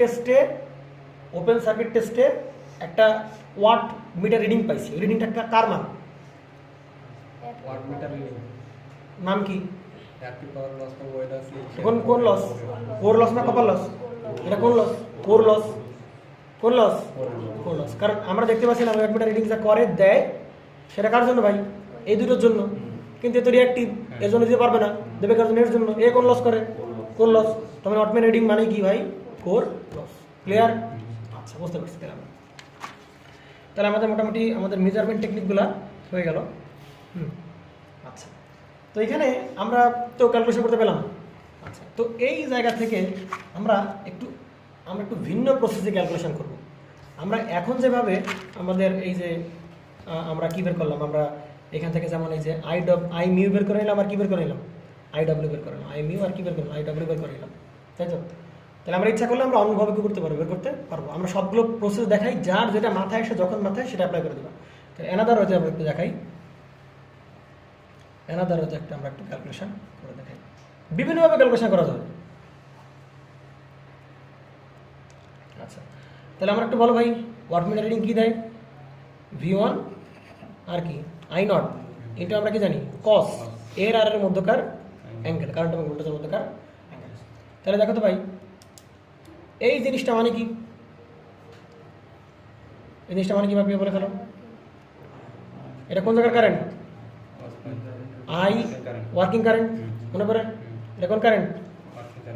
টেস্টে একটা ওয়াট মিটার রিডিং পাইছি, রিডিংটা কার মান, ওয়াট মিটার রিডিং নাম কি, অ্যাক্টিভ পাওয়ার লস বা ওয়েট লস। কোন লস, কোর লস না কপার লস, এটা কোন লস, কোর লস, কোন লস, কোর লস। কারণ আমরা দেখতে পাচ্ছি না ওয়াট মিটার রিডিং যা করে দেয় সেটা কার জন্য ভাই, এই দুটোর জন্য, কিন্তু এ তো রিঅ্যাক্টিভ এর জন্য দিতে পারবে না, দেবে কার জন্য, এর জন্য। এ কোন লস করে, কোর লস, তখন ওয়াট মিটার রিডিং মানে কি ভাই কোর লস। ক্লিয়ার? আচ্ছা বুঝতে পারছি। তাহলে আমাদের মোটামুটি আমাদের মেজারমেন্ট টেকনিকগুলো হয়ে গেল। আচ্ছা, তো এখানে আমরা তো ক্যালকুলেশন করতে পেলাম। আচ্ছা, তো এই জায়গা থেকে আমরা একটু ভিন্ন প্রসেসে ক্যালকুলেশন করব। আমরা এখন যেভাবে আমাদের এই যে আমরা কী বের করলাম, আমরা এখান থেকে যেমন এই যে আই মিউ বের করে নিলাম, আর কী বের করে নিলাম, আই ডাব্লিউ বের করে নিলাম, আই মিউ আর কী বের করলাম, আই ডাব্লিউ বের করে নিলাম, তাই তো? তাহলে আমরা ইচ্ছা করলে আমরা অন্যভাবে কী করতে পারবো, বের করতে পারবো। আমরা সবগুলো প্রসেস দেখাই, যার যেটা মাথায় এসে যখন মাথায় সেটা অ্যাপ্লাই করে দেবো। তাহলে অ্যানাদার হচ্ছে আমরা একটু দেখাই, অ্যানাদার হচ্ছে একটা আমরা একটু ক্যালকুলেশন করে দেখাই। বিভিন্নভাবে ক্যালকুলেশন করা যাবে। আচ্ছা, তাহলে আমরা একটু বলো ভাই ওয়াট মিটার রিডিং কী দেয়, V1 আর কি আই নট এটা আমরা কি জানি কস এর আর এর মধ্যকার অ্যাঙ্গেল, কারেন্ট এবং ভোল্টেজের মধ্যকার অ্যাঙ্গেল। তাহলে দেখো তো ভাই এই জিনিসটা মানে কি, এই জিনিসটা মানে কি ভাবি বলে ফেলো, এটা কোন জায়গার কারেন্ট, আই ওয়ার্কিং কারেন্ট, মনে পড়ে এটা কোন কারেন্ট,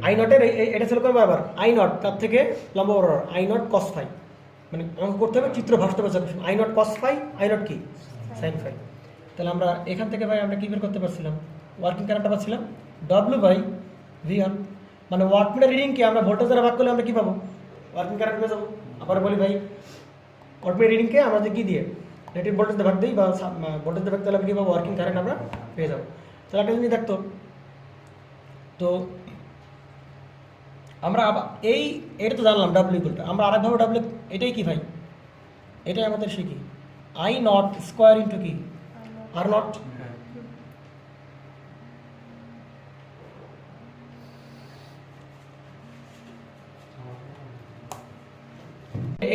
আই নটের এটা ছিল কোন বরাবর, আই নট তার থেকে লম্বা বরাবর, আই নট কস ফাই, মানে অঙ্ক করতে হবে, চিত্র ভাসতে হবে, I naught cos phi, I naught কি সাইন ফাই। তাহলে আমরা এখান থেকে ভাই আমরা কী বের করতে পারছিলাম, ওয়ার্কিং কারেন্টটা পাচ্ছিলাম W বাই V1, মানে ওয়াট মিটার রিডিংকে আমরা ভোল্টেজ দ্বারা ভাগ করলে আমরা কী পাবো, ওয়ার্কিং কারেন্ট পেয়ে যাবো। আবার বলি ভাই ওয়াট মিটার রিডিংকে আমরা কী দিয়ে রেটেড ভোল্টেজ দিয়ে ভাগ দিই বা ভোল্টেজ দিয়ে ভাগ দিলে আমরা কী পাবো, ওয়ার্কিং কারেন্ট আমরা পেয়ে যাবো। তাহলে একটা জিনিস দেখতো, তো আমরা আবার এটা তো জানলাম ডাব্লিউ ইকুয়ালটা, আমরা আরেকভাবে ডাব্লিউ এটাই কি ভাই, এটাই আমাদের শিখি আই নট স্কোয়ার ইন্টু কি আর নট।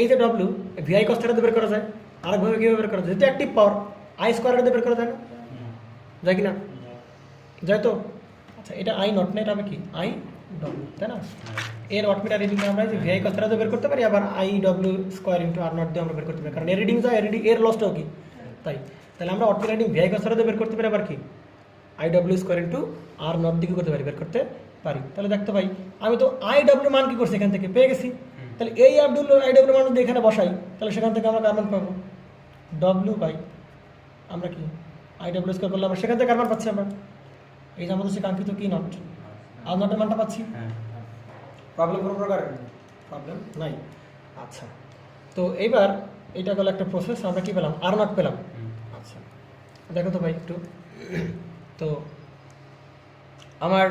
এই যে ডব্লিউ ভিআই কস থিটা বের করা যায়, আরেকভাবে কীভাবে বের করা যায়, যেহেতু অ্যাক্টিভ পাওয়ার আই স্কোয়ার বের করা যায় না, যায় কি না, যায় তো। আচ্ছা, এটা আই নট না, এটা হবে কি আই ডব্লিউ, তাই না? এর ওয়াট মিটার রিডিং আমরা যে ভিআই কস থিটা বের করতে পারি, আবার I W square into R not দিয়ে আমরা বের করতে পারি, কারণ এর রিডিং যায়, এর লসটাও কি তাই। তাহলে আমরা watt meter reading VI cos theta বের করতে পারি, আবার কি I W square into R naught দিকে করতে পারি, বের করতে পারি। তাহলে দেখতে পাই আমি তো আই ডব্লিউ মান কি করছি এখান থেকে পেয়ে গেছি। তাহলে এই আই ডব্লিউ মান যদি এখানে বসাই, তাহলে সেখান থেকে আমরা কার মান পাবো, ডব্লিউ বাই আমরা কি আই ডব্লিউ স্কোয়ার করলে আমরা সেখান থেকে কার মান পাচ্ছি, আমরা এই যে আমাদের সে কাঙ্ক্ষিত কি নট আর নটের মানটা পাচ্ছি। প্রবলেম কোনো প্রকার প্রবলেম নাই। আচ্ছা, তো এইবার এটা গেল একটা প্রসেস, আমরা কি পেলাম আর নট পেলাম। আচ্ছা দেখো তো ভাই একটু, তো আমার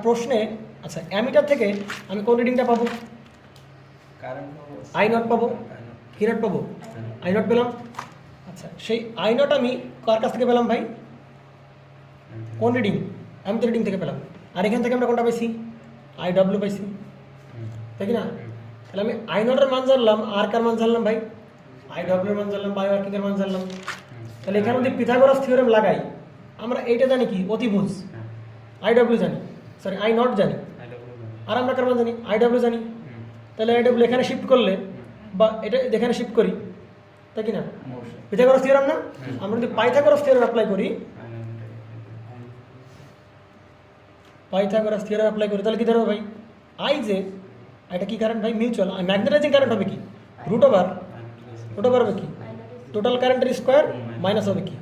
প্রশ্নে আচ্ছা অ্যামিটার থেকে আমি কোন রিডিংটা পাবো, আই নট পাবো, কি নট পাবো, আই নট পেলাম। আচ্ছা, সেই আই নট আমি কার কাছ থেকে পেলাম ভাই, কোন রিডিং, অ্যামিটার রিডিং থেকে পেলাম। আর এখান থেকে আমরা কোনটা পাইছি, আই ডব্লিউ পাইছি, তাই কি না? তাহলে আমি আই নটের মান জানলাম, আর কার মান জানলাম ভাই, আই ডব্লিউর মান জানলাম, বাই ওয়ার্কিং এর মান জানলাম। তাহলে এখানে যদি পিথাগোরাস থিওরেম লাগাই, আমরা এইটা জানি কি অতিভুজ, আই ডব্লিউ জানি, সরি আই নট জানি, আর আমরা কার মান জানি, আই ডব্লিউ জানি। তাহলে আই ডব্লিউ এখানে শিফট করলে বা এটা এখানে শিফট করি, তাই কি না, পিথাগোরাস থিওরেম না? আমরা যদি পাইথাগোরাস থিওরেম অ্যাপ্লাই করি, পাইথাগোরাস থিওরেম অ্যাপ্লাই করি, তাহলে কি ধরো ভাই আই যে আর এটা কি কারেন্ট ভাই? মিউচুয়াল। ম্যাগনেটাইজিং কারেন্ট হবে কি? রুট ওভার হবে কি? টোটাল কারেন্টের স্কোয়ার মাইনাস হবে কি?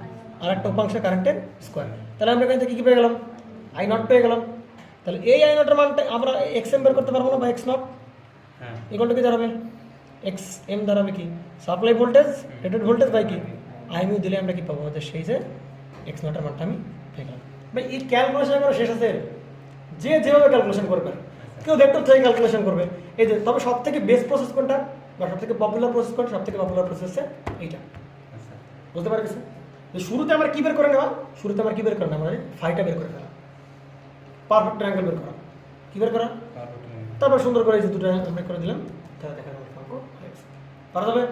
আর একটা উপাংশের কারেন্টের স্কোয়ার। তাহলে আমরা এখান থেকে কী পেয়ে গেলাম? আই নট পেয়ে গেলাম। তাহলে এই আই নটের মানটা আমরা এক্স এম বের করতে পারবো না, বা এক্স নট ইকুয়াল টু কি দাঁড়াবে? এক্স এম দাঁড়াবে কি? Supply voltage rated voltage by কি? আই মিউ দিলে আমরা কি পাবো? আমাদের সেই যে এক্স নটের মানটা আমি পেয়ে গেলাম। ভাই এই ক্যালকুলেশন করা শেষ আছে, যে যেভাবে ক্যালকুলেশন করবে, কেউ ভেক্টর থেকে ক্যালকুলেশন করবে। এই যে তবে সব থেকে বেস্ট প্রসেস কোনটা, বা সব থেকে পপুলার প্রসেস কোনটা? সব থেকে পপুলার প্রসেস হচ্ছে এইটা। বুঝতে পারছি? যে শুরুতে আমরা কি বের করে নেওয়া? শুরুতে আমরা কি বের করে নেওয়া? মানে ফাইটা বের করে ফেলা, পারফেক্ট ট্রায়াঙ্গেল বের করা। কি বের করা? তারপর সুন্দর করে এই যে দুটো আমরা করে দিলাম, তাহলে দেখা যাবে অঙ্ক হয়ে গেছে। পারা যাবে?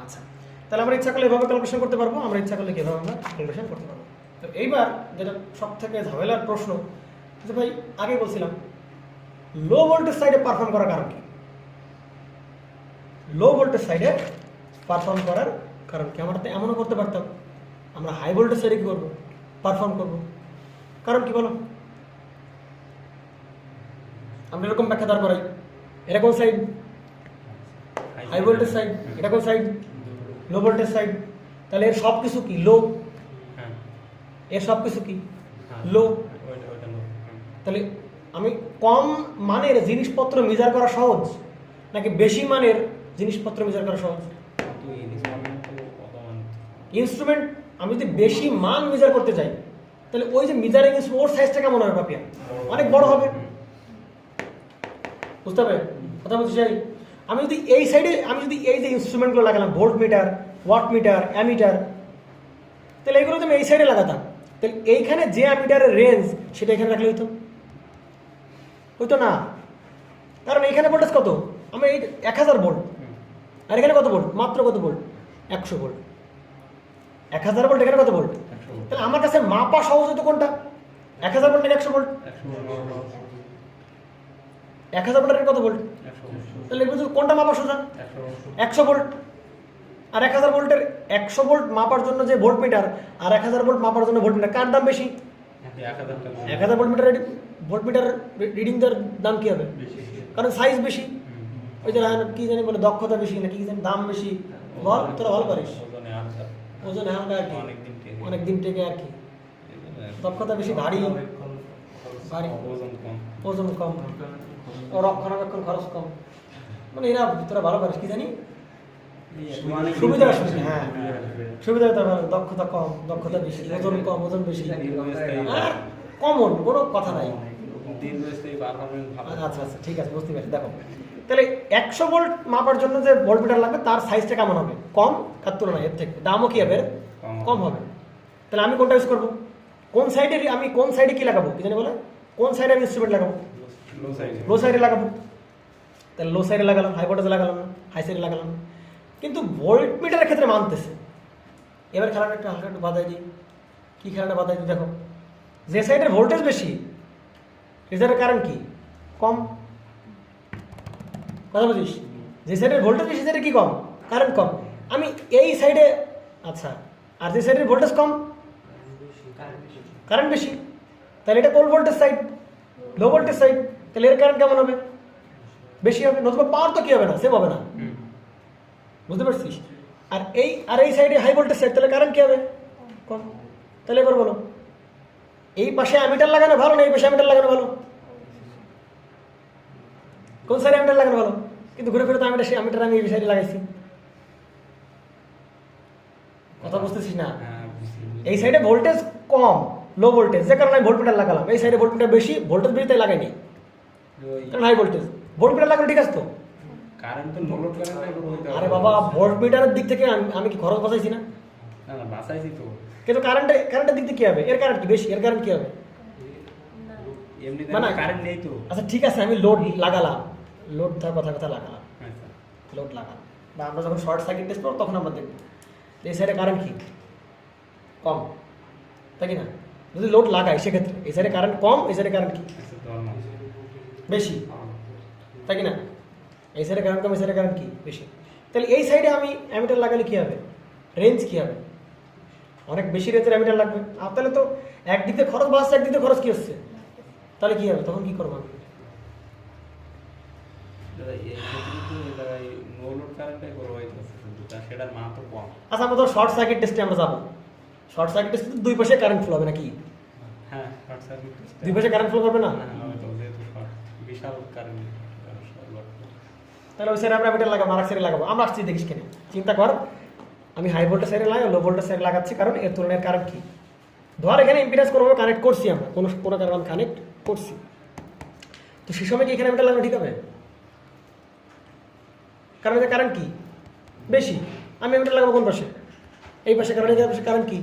আচ্ছা, তাহলে আমরা ইচ্ছা করলে এভাবে ক্যালকুলেশন করতে পারবো, আমরা ইচ্ছা করলে কীভাবে আমরা ক্যালকুলেশন করতে পারবো। তো এইবার যেটা সব থেকে ঝামেলার প্রশ্ন, যে ভাই আগে বলছিলাম লো ভোল্টেজ সাইডে পারফর্ম করার কারণ কি? লো ভোল্টেজ সাইডে পারফর্ম করার কারণ কি? আমরা তো এমনও করতে পারতাম, আমরা হাই ভোল্টেজ সাইডে কী করবো? পারফর্ম করবো। কারণ কি বলো? আমরা এরকম ব্যাখ্যা দাঁড় করাই, এটা কোন সাইড? High voltage side. এটা কোন সাইড? লো ভোল্টেজ সাইড। তাহলে এর সব কিছু কি? লো। এর সব কিছু কি? লো। তাহলে আমি কম মানের জিনিসপত্র মেজার করা সহজ, নাকি বেশি মানের জিনিসপত্র মেজার করা সহজ? ইনস্ট্রুমেন্ট আমি যদি বেশি মান মেজার করতে চাই, তাহলে ওই যে মেজারিং ওর সাইজটা কেমন হবে পাপিয়া? অনেক বড় হবে। বুঝতে হবে কথা বলতে চাই? আমি যদি এই সাইডে, আমি যদি এই যে ইনস্ট্রুমেন্টগুলো লাগালাম, volt meter, watt meter, ammeter, তাহলে এইগুলো তো আমি এই সাইডে লাগাতাম, তাহলে এইখানে যে অ্যামিটারের রেঞ্জ সেটা এখানে রাখলে হইতো না। কারণ এইখানে ভোল্টেজ কত? আমি এই 1000 ভোল্ট, আর এখানে কত ভোল্ট? মাত্র কত ভোল্ট? 100 ভোল্ট। 1000 ভোল্ট, এখানে কত ভোল্ট? তাহলে আমার কাছে মাপা সহজ হতো কোনটা? 1000 ভোল্ট নাকি 100 ভোল্ট? 1000 ভোল্টের কত ভোল্ট? তাহলে কোনটা মাপা সোজা? 100 ভোল্ট। আর 1000 ভোল্টের 100 ভোল্ট মাপার জন্য যে ভোল্ট মিটার, আর 1000 ভোল্ট মাপার জন্য ভোল্ট মিটার, কার দাম বেশি? 1000 ভোল্ট মিটার রিডিং এর দাম কি হবে? কারণ সাইজ বেশি। ওই যে কি জানি বলে, দক্ষতা বেশি না কি জানি, দাম বেশি। বল, তোরা ভালো পারিস। ওজন হালকা আর কি, অনেক দিন টেকে আর কি। দক্ষতা বেশি, ভারী, ওজন কম, রক্ষণাবেক্ষণ খরচ কম। মানে এরা তোরা ভালো পারিস কি জানি, সুবিধা। হ্যাঁ, সুবিধা। দক্ষতা কম, দক্ষতা বেশি, ওজন কম, ওজন বেশি, আর কমন কোনো কথা নাই। আচ্ছা আচ্ছা, ঠিক আছে, বুঝতে পারছি। দেখো তাহলে 100 ভোল্ট মাপার জন্য যে ভোল্ট মিটার লাগবে, তার সাইজটা কেমন হবে? কম, তার তুলনায় এর থেকে দামও কি হবে? কম হবে। তাহলে আমি কোনটা ইউজ করবো? কোন সাইডে আমি কোন সাইডে কি লাগাবো কি জানি বলে, কোন সাইডে আমি ইনস্ট্রুমেন্ট লাগাবো? লো সাইডে লাগাবো। তাহলে লো সাইডে লাগালাম, হাই ভোল্টেজে লাগালাম না, হাই সাইডে লাগালাম না। কিন্তু ভোল্ট মিটারের ক্ষেত্রে মানতেছে। এবার খেলাটা একটু হালকা একটু বাধাই দিই। কি খেলাটা বাধাই দিই? দেখো, যে সাইডের ভোল্টেজ বেশি, রেজারের কারেন্ট কি? কম। কথা বুঝিস? যে সাইডের ভোল্টেজ বেশি, সাইডে কি কম? কারেন্ট কম। আমি এই সাইডে, আচ্ছা, আর যে সাইডের ভোল্টেজ কম, কারেন্ট বেশি, তাহলে এটা কোন ভোল্টেজ সাইড? লো ভোল্টেজ সাইড। তাহলে এর কারেন্ট কেমন হবে? বেশি হবে। নতুবা পাওয়ার তো কি হবে না, সেম হবে না। বুঝতে পারছিস? আর এই সাইডে হাই ভোল্টেজ সাইড, তাহলে কারেন্ট কি হবে? কম। তাহলে এবার বলো, এই পাশে অ্যামিটার লাগানো ভালো না এই পাশে অ্যামিটার লাগানো ভালো? কোন সাইডে অ্যামিটার লাগানো ভালো? কিন্তু ঘুরে ফিরে তো অ্যামিটার আমি এই সাইডে লাগাইছি। কথা বুঝতেছিস না? এই সাইডে ভোল্টেজ কম, লো ভোল্টেজ, যে কারণে আমি ভোল্ট মিটার লাগালাম। এই সাইডে ভোল্ট মিটার বেশি, ভোল্টেজ বেশি, তাই লাগাইনি, কারণ হাই ভোল্টেজ। ভোল্ট মিটার লাগানো ঠিক আছে তো? আরে বাবা, ভোল্ট মিটারের দিক থেকে আমি কি খরচ বাঁচাইছি না? বাঁচাইছি তো। কিন্তু কারেন্টের দিক থেকে কি হবে? এর কারেন্ট কি বেশি, এর কারেন্ট কি হবে? মানে কারেন্ট নেই তো। আচ্ছা ঠিক আছে, আমি লোড লাগালাম, লোড তার কথা লাগালাম, লোড লাগালাম, বা আমরা যখন শর্ট সার্কিট টেস্ট করবো তখন আমরা দেখবো এই সাইডে কারেন্ট কি? কম, তাই কি না? যদি লোড লাগাই সেক্ষেত্রে এই সাইডে কারেন্ট কম, এই সাইডে কারেন্ট কি? বেশি, তাই কি না? এই সাইডে কারেন্ট কম, এই সাইডে কারেন্ট কি? বেশি। তাহলে এই সাইডে আমি অ্যামিটার লাগালে কি হবে? রেঞ্জ কি হবে? অনেক বেশি রেঞ্জের অ্যামিটার লাগবে। আর তাহলে তো একদিকে খরচ বাড়ছে, একদিকে খরচ কি হচ্ছে? তাহলে কি হবে? তখন কি করবো আমি? দাদা এই ক্ষেত্রে তো এই জায়গায় নো লোড কারেন্টটাই করবো হইতেছে কিন্তু সেটার মান তো কম। আচ্ছা আমরা তো শর্ট সার্কিট টেস্টে আমরা যাবো। শর্ট সার্কিট টেস্টে দুই পাশে কারেন্ট ফ্লো হবে নাকি? হ্যাঁ শর্ট সার্কিট দুই পাশে কারেন্ট ফ্লো করবে না? হবে তো, যেহেতু শর্ট বিশাল কারেন্ট লোড। তাহলে ওই সাইডে আমরা মিটার লাগাবো, আর এক সাইডে লাগাবো। আমরা আসছি দেখিস কেন, চিন্তা কর। আমি হাই ভোল্টেজ সাইডে লাগাই, লো ভোল্টেজ সাইডে লাগাচ্ছি, কারণ এর তুলনায় কারেন্ট কি। ধর এখানে ইম্পিডেন্স কোনোভাবে কানেক্ট করছি আমরা, কোনো কারণে কানেক্ট করছি, তো সেই সময় কি এখানে মিটার লাগানো ঠিক হবে? কারণ এটা কারেন্ট কি বেশি, আমি মিটার লাগাবো কোন পাশে? এই পাশে, কারণ এই পাশে কারেন্ট কি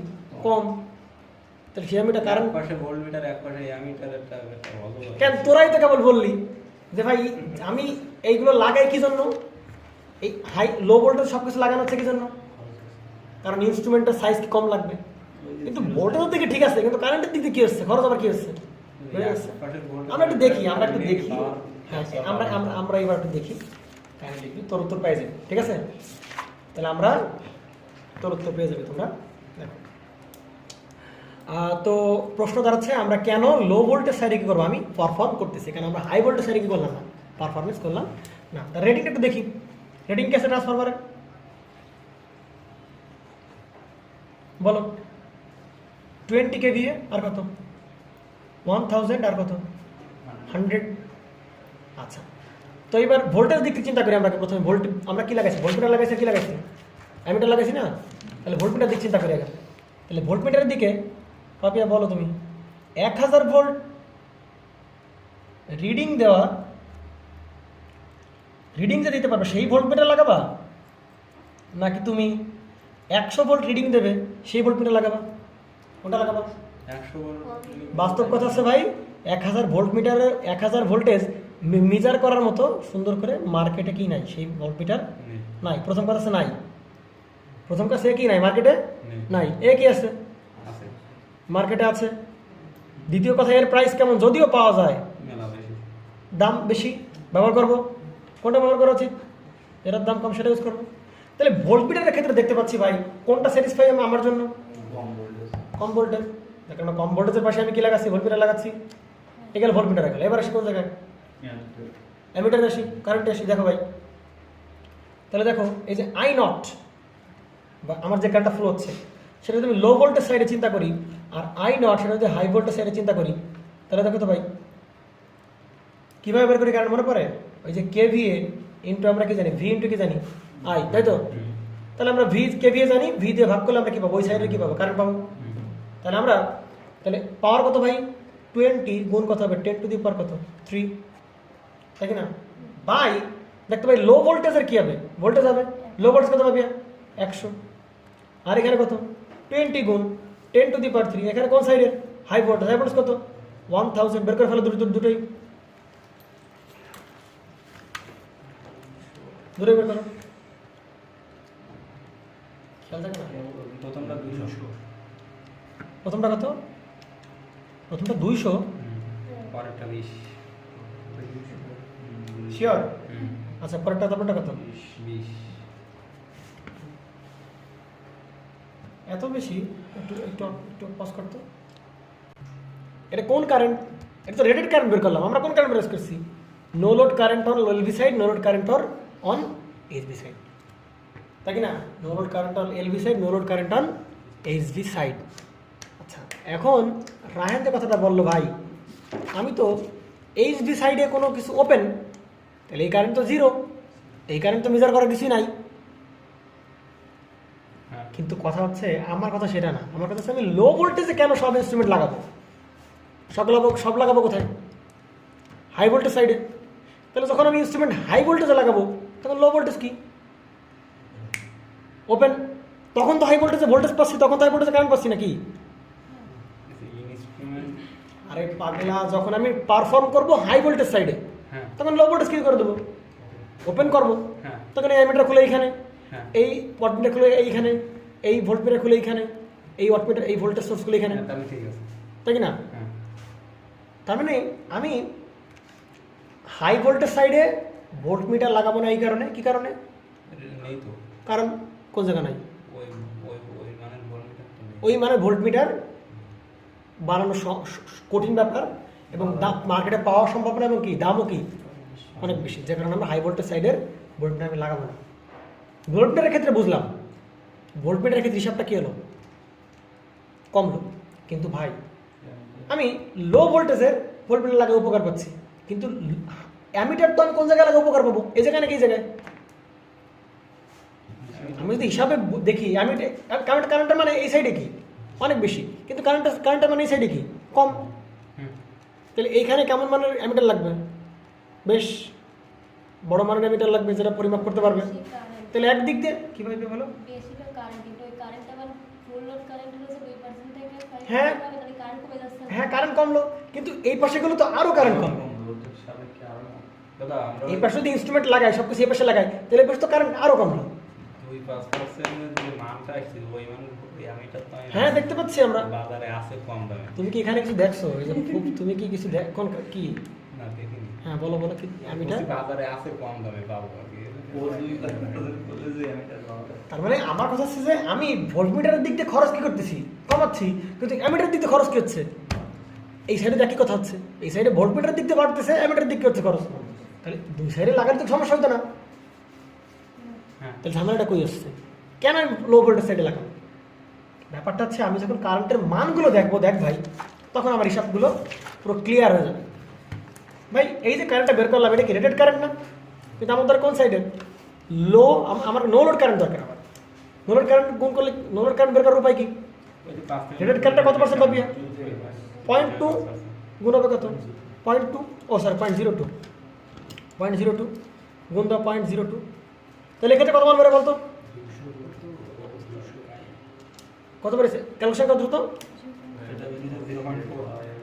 কম। তাহলে সেই মিটার কারেন্ট এক পাশে ভোল্ট মিটার, এক পাশে অ্যামিটার, একটা ভালো কেন? তোরাই তো কেবল বললি যে ভাই আমি এইগুলো লাগাই কি জন্য, এই হাই লো ভোল্টেজ সব কিছু লাগানো হচ্ছে কি জন্য? কারণ ইনস্ট্রুমেন্টের সাইজ কি কম লাগবে। কিন্তু ভোল্টেজের দিকে ঠিক আছে, কিন্তু কারেন্টের দিক দিয়ে কি হচ্ছে, খরচ আবার কি হচ্ছে? আমরা একটু দেখি, হ্যাঁ আমরা এবার একটু দেখি, কারেন্ট লিখবি, তোর উত্তর পেয়ে যাবে, ঠিক আছে? তাহলে আমরা তোর উত্তর পেয়ে যাবে তোমরা। দেখো তো প্রশ্ন দাঁড়াচ্ছে আমরা কেন লো ভোল্টেজ সাইডে কি করবো আমি পারফর্ম করতেছি, কেন আমরা হাই ভোল্টেজ সাইডে কি করলাম না, পারফরমেন্স করলাম না। তার রেটিংটা একটু দেখি, রেটিং কি আছে ট্রান্সফরমারের বলো? 20 kVA আর কত? 1000 আর কত? 100। আচ্ছা, তো এবার ভোল্টেজ দিক থেকে চিন্তা করি আমরা। প্রথমে ভোল্ট আমরা কি লাগাইছি, ভোল্টমিটার লাগাইছি, কি লাগাইছি, অ্যামিটার লাগাইছি না? তাহলে ভোল্টমিটার দিক চিন্তা করি আগে। তাহলে ভোল্টমিটারের দিকে পাপিয়া বলো তুমি, 1000 ভোল্ট রিডিং দেওয়া, রিডিং যে দিতে পারবে সেই ভোল্টমিটার লাগাবা, নাকি তুমি 100 ভোল্ট রিডিং দেবে সেই ভোল্টমিটার লাগাবা? কোনটা লাগাবা? 100 ভোল্ট। বাস্তব কথা আছে ভাই, 1000 ভোল্ট মিটারের 1000 ভোল্টেজ মেজার করার মতো সুন্দর করে মার্কেটে কি নাই, সেই ভোল্টমিটার নাই। প্রথম কথা আছে নাই, প্রথম কথা সে কি নাই মার্কেটে নাই, এ কি আছে মার্কেটে আছে। দ্বিতীয় কথা এর প্রাইস কেমন, যদিও পাওয়া যায় দাম বেশি, ব্যবহার করবো কোনটা ব্যবহার করা উচিত, এটার দাম কম সেটা ইউজ করবো। তাহলে ভোল্টমিটারের ক্ষেত্রে দেখতে পাচ্ছি ভাই কোনটা স্যাটিসফাই আমার জন্য, কম ভোল্টেজ। দেখেন কম ভোল্টেজের পাশে আমি কি লাগাচ্ছি, ভোল্টমিটার লাগাচ্ছি, এগুলো ভোল্টমিটার গেল। এবার আসি কোন জায়গায়, অ্যামিটার আসি, কারেন্ট আসি। দেখো ভাই, তাহলে দেখো এই যে আই নট বা আমার যে কারেন্টটা ফ্লো হচ্ছে সেটা যদি আমি লো ভোল্টেজ সাইডে চিন্তা করি, আর আই নট সেটা যদি হাই ভোল্টেজ সাইডে চিন্তা করি, তাহলে দেখো তো ভাই কীভাবে বের করি কারেন্ট মনে পড়ে? ওই যে কেভিএ ইন্টু আমরা কি জানি, ভি ইন্টু কি জানি, আই, তাই তো? তাহলে আমরা ভি কেভিএ জানি, ভি দিয়ে ভাগ করলে আমরা কি পাবো, ওই সাইডে কি পাবো, কারেন্ট পাবো। তাহলে আমরা তাহলে পাওয়ার কত ভাই, 20 গুণ কত হবে, 10 টু দি পাওয়ার কত, 3, তাই কি না? বাই দেখতে পাই লো ভোল্টেজের কি হবে, ভোল্টেজ হবে, লো ভোল্টেজ কত পাবি, 100। আর এখানে কত, 20 গুণ 10 টু দি পাওয়ার 3, এখানে কোন সাইডের, হাই ভোল্টেজ, হাই ভোল্টেজ কত, 1000। বের করে ফেলো দুটোই, দূরে বের করো, খেয়াল থাকে না? প্রথমটা 200, প্রথমটা কত, প্রথমটা 200, পরেরটা 20। শিওর? আচ্ছা পরেরটা, তারপরটা কত, 20। এত বেশি? একটু একটু একটু পজ করতো। এটা কোন কারেন্ট, এটা তো রেটেড কারেন্ট বের করলাম আমরা, কোন কারেন্ট বের করছি, no load current on LV side, no load current on HV side, তাই কি না? No load current on LV side, no load current on HV side. আচ্ছা এখন রায়হান যে কথাটা বললো ভাই, আমি তো এইচভি সাইডে কোনো কিছু ওপেন, তাহলে এই কারেন্ট তো জিরো, এই কারেন্ট তো মেজার করার কিছুই নাই। কিন্তু কথা হচ্ছে, আমার কথা সেটা না, আমার কথা হচ্ছে আমি লো ভোল্টেজে কেন সব ইনস্ট্রুমেন্ট লাগাবো, সব লাগাবো কোথায়, হাই ভোল্টেজ সাইডে। তাহলে যখন আমি ইনস্ট্রুমেন্ট হাই ভোল্টেজে লাগাবো তখন লো ভোল্টেজ কি ওপেন, তখন তো হাই ভোল্টেজে ভোল্টেজ পাচ্ছি, তখন তো হাই ভোল্টেজে কারেন্ট পাচ্ছি নাকি? আরে পাগলা, যখন আমি পারফর্ম করবো হাই ভোল্টেজ সাইডে তখন লো ভোল্টেজ কি করে দেবো, ওপেন করবো। তখন এই অ্যামিটার খুলে এইখানে, এই ওয়াটমিটার খুলে এইখানে, এই ভোল্টমিটার খুলে এইখানে, এই ওয়াটমিটার এই ভোল্টেজ সোর্স খুলে এইখানে, তাই কি না? তার মানে আমি হাই ভোল্টেজ সাইডে ভোল্টমিটার লাগাবো না, এই কারণে, কি কারণে, কারণ কোন জায়গা নাই, ওই মানে ভোল্টমিটার বানানো কঠিন ব্যাপার, এবং দাম মার্কেটে পাওয়া সম্ভব না, এবং কি দামও কি অনেক বেশি, যে কারণে আমরা হাই ভোল্টেজ সাইডের ভোল্টমিটার আমি লাগাবো না। ভোল্টমিটারের ক্ষেত্রে বুঝলাম, ভোল্টমিটারের ক্ষেত্রে হিসাবটা কী হলো, কমলো। কিন্তু ভাই আমি লো ভোল্টেজের ভোল্টমিটার লাগাই উপকার পাচ্ছি, কিন্তু অ্যামিটার তো আমি কোন জায়গায় লাগাই উপকার পাবো, এই জায়গায় নাকি এই জায়গায়? আমি যদি হিসাবে দেখি আমি কারেন্টের মানে এই সাইডে কি অনেক বেশি, কিন্তু কারেন্টের মানে এই সাইডে কি কম, তাহলে এইখানে কেমন মানের অ্যামিটার লাগবে? বেশ বড় মানের অ্যামিটার লাগবে, যেটা পরিমাপ করতে পারবে। তাহলে একদিক দিয়ে কীভাবে ভালো, বেশিটা কারেন্ট, কিন্তু ওই কারেন্ট আবার ফুল লোড কারেন্ট হচ্ছে 2% থেকে 5% হ্যাঁ। তাহলে কারেন্ট কমে যাচ্ছে না? হ্যাঁ কারেন্ট কমলো, কিন্তু এই পাশেগুলো তো আরও কারেন্ট কম। দাদা আমরা এই পাশে যদি ইনস্ট্রুমেন্ট লাগাই, সব কিছু এই পাশে লাগাই, তাহলে এই পাশে তো কারেন্ট আরও কমলো। 2-5% যে মানটা আসছে ওই মান আমিটা তো আমি হ্যাঁ দেখতে পাচ্ছি আমরা। বাজারে আছে কম দামে। তুমি কি এখানে কিছু দেখছো? এই যে তুমি কি কিছু কোন কি? না দেখিনি। হ্যাঁ বলো বলো কি আমিটা? বাজারে আছে কম দামে পাবো আর কি। ও 2 বলে যে আমিটা তার মানে আমার কথা হচ্ছে যে আমি ভোল্টমিটারের দিক দিয়ে খরচ কি করতেছি, কমাচ্ছি, কিন্তু অ্যামিটারের দিক দিয়ে খরচ কি হচ্ছে? এই সাইডে একই কথা হচ্ছে, এই সাইডে ভোল্টমিটারের দিক দিয়ে বাড়তেছে, অ্যামিটারের দিক দিয়ে হচ্ছে খরচ। তাহলে দুই সাইডে লাগালে তো সমস্যা হতো না। হ্যাঁ তাহলে ঝামেলাটা কই আসছে? কেন আমি লো ভোল্টেজ সাইডে লাগাবো? ব্যাপারটা হচ্ছে আমি যখন কারেন্টের মানগুলো দেখবো, দেখ ভাই, তখন আমার হিসাবগুলো পুরো ক্লিয়ার হয়ে যাবে। ভাই এই যে কারেন্টটা বের করলাম, এটা কি রেটেড কারেন্ট না? কিন্তু আমার দরকার কোন সাইডে? লো। আমার নো লোড কারেন্ট দরকার। আমার নো লোড কারেন্ট গুণ করলে নো লোড কারেন্ট বের করার উপায় কি? রেটেড কারেন্টটা কত পার্সেন্ট পাবি? 0.2 গুণ হবে কত? 0.2, ও স্যার 0.02, 0.02 গুণ দাও 0.02। তাহলে এক্ষেত্রে কত মান বেরো বলতো? কত বেড়েছে? ক্যালকুলেশন কত দ্রুত?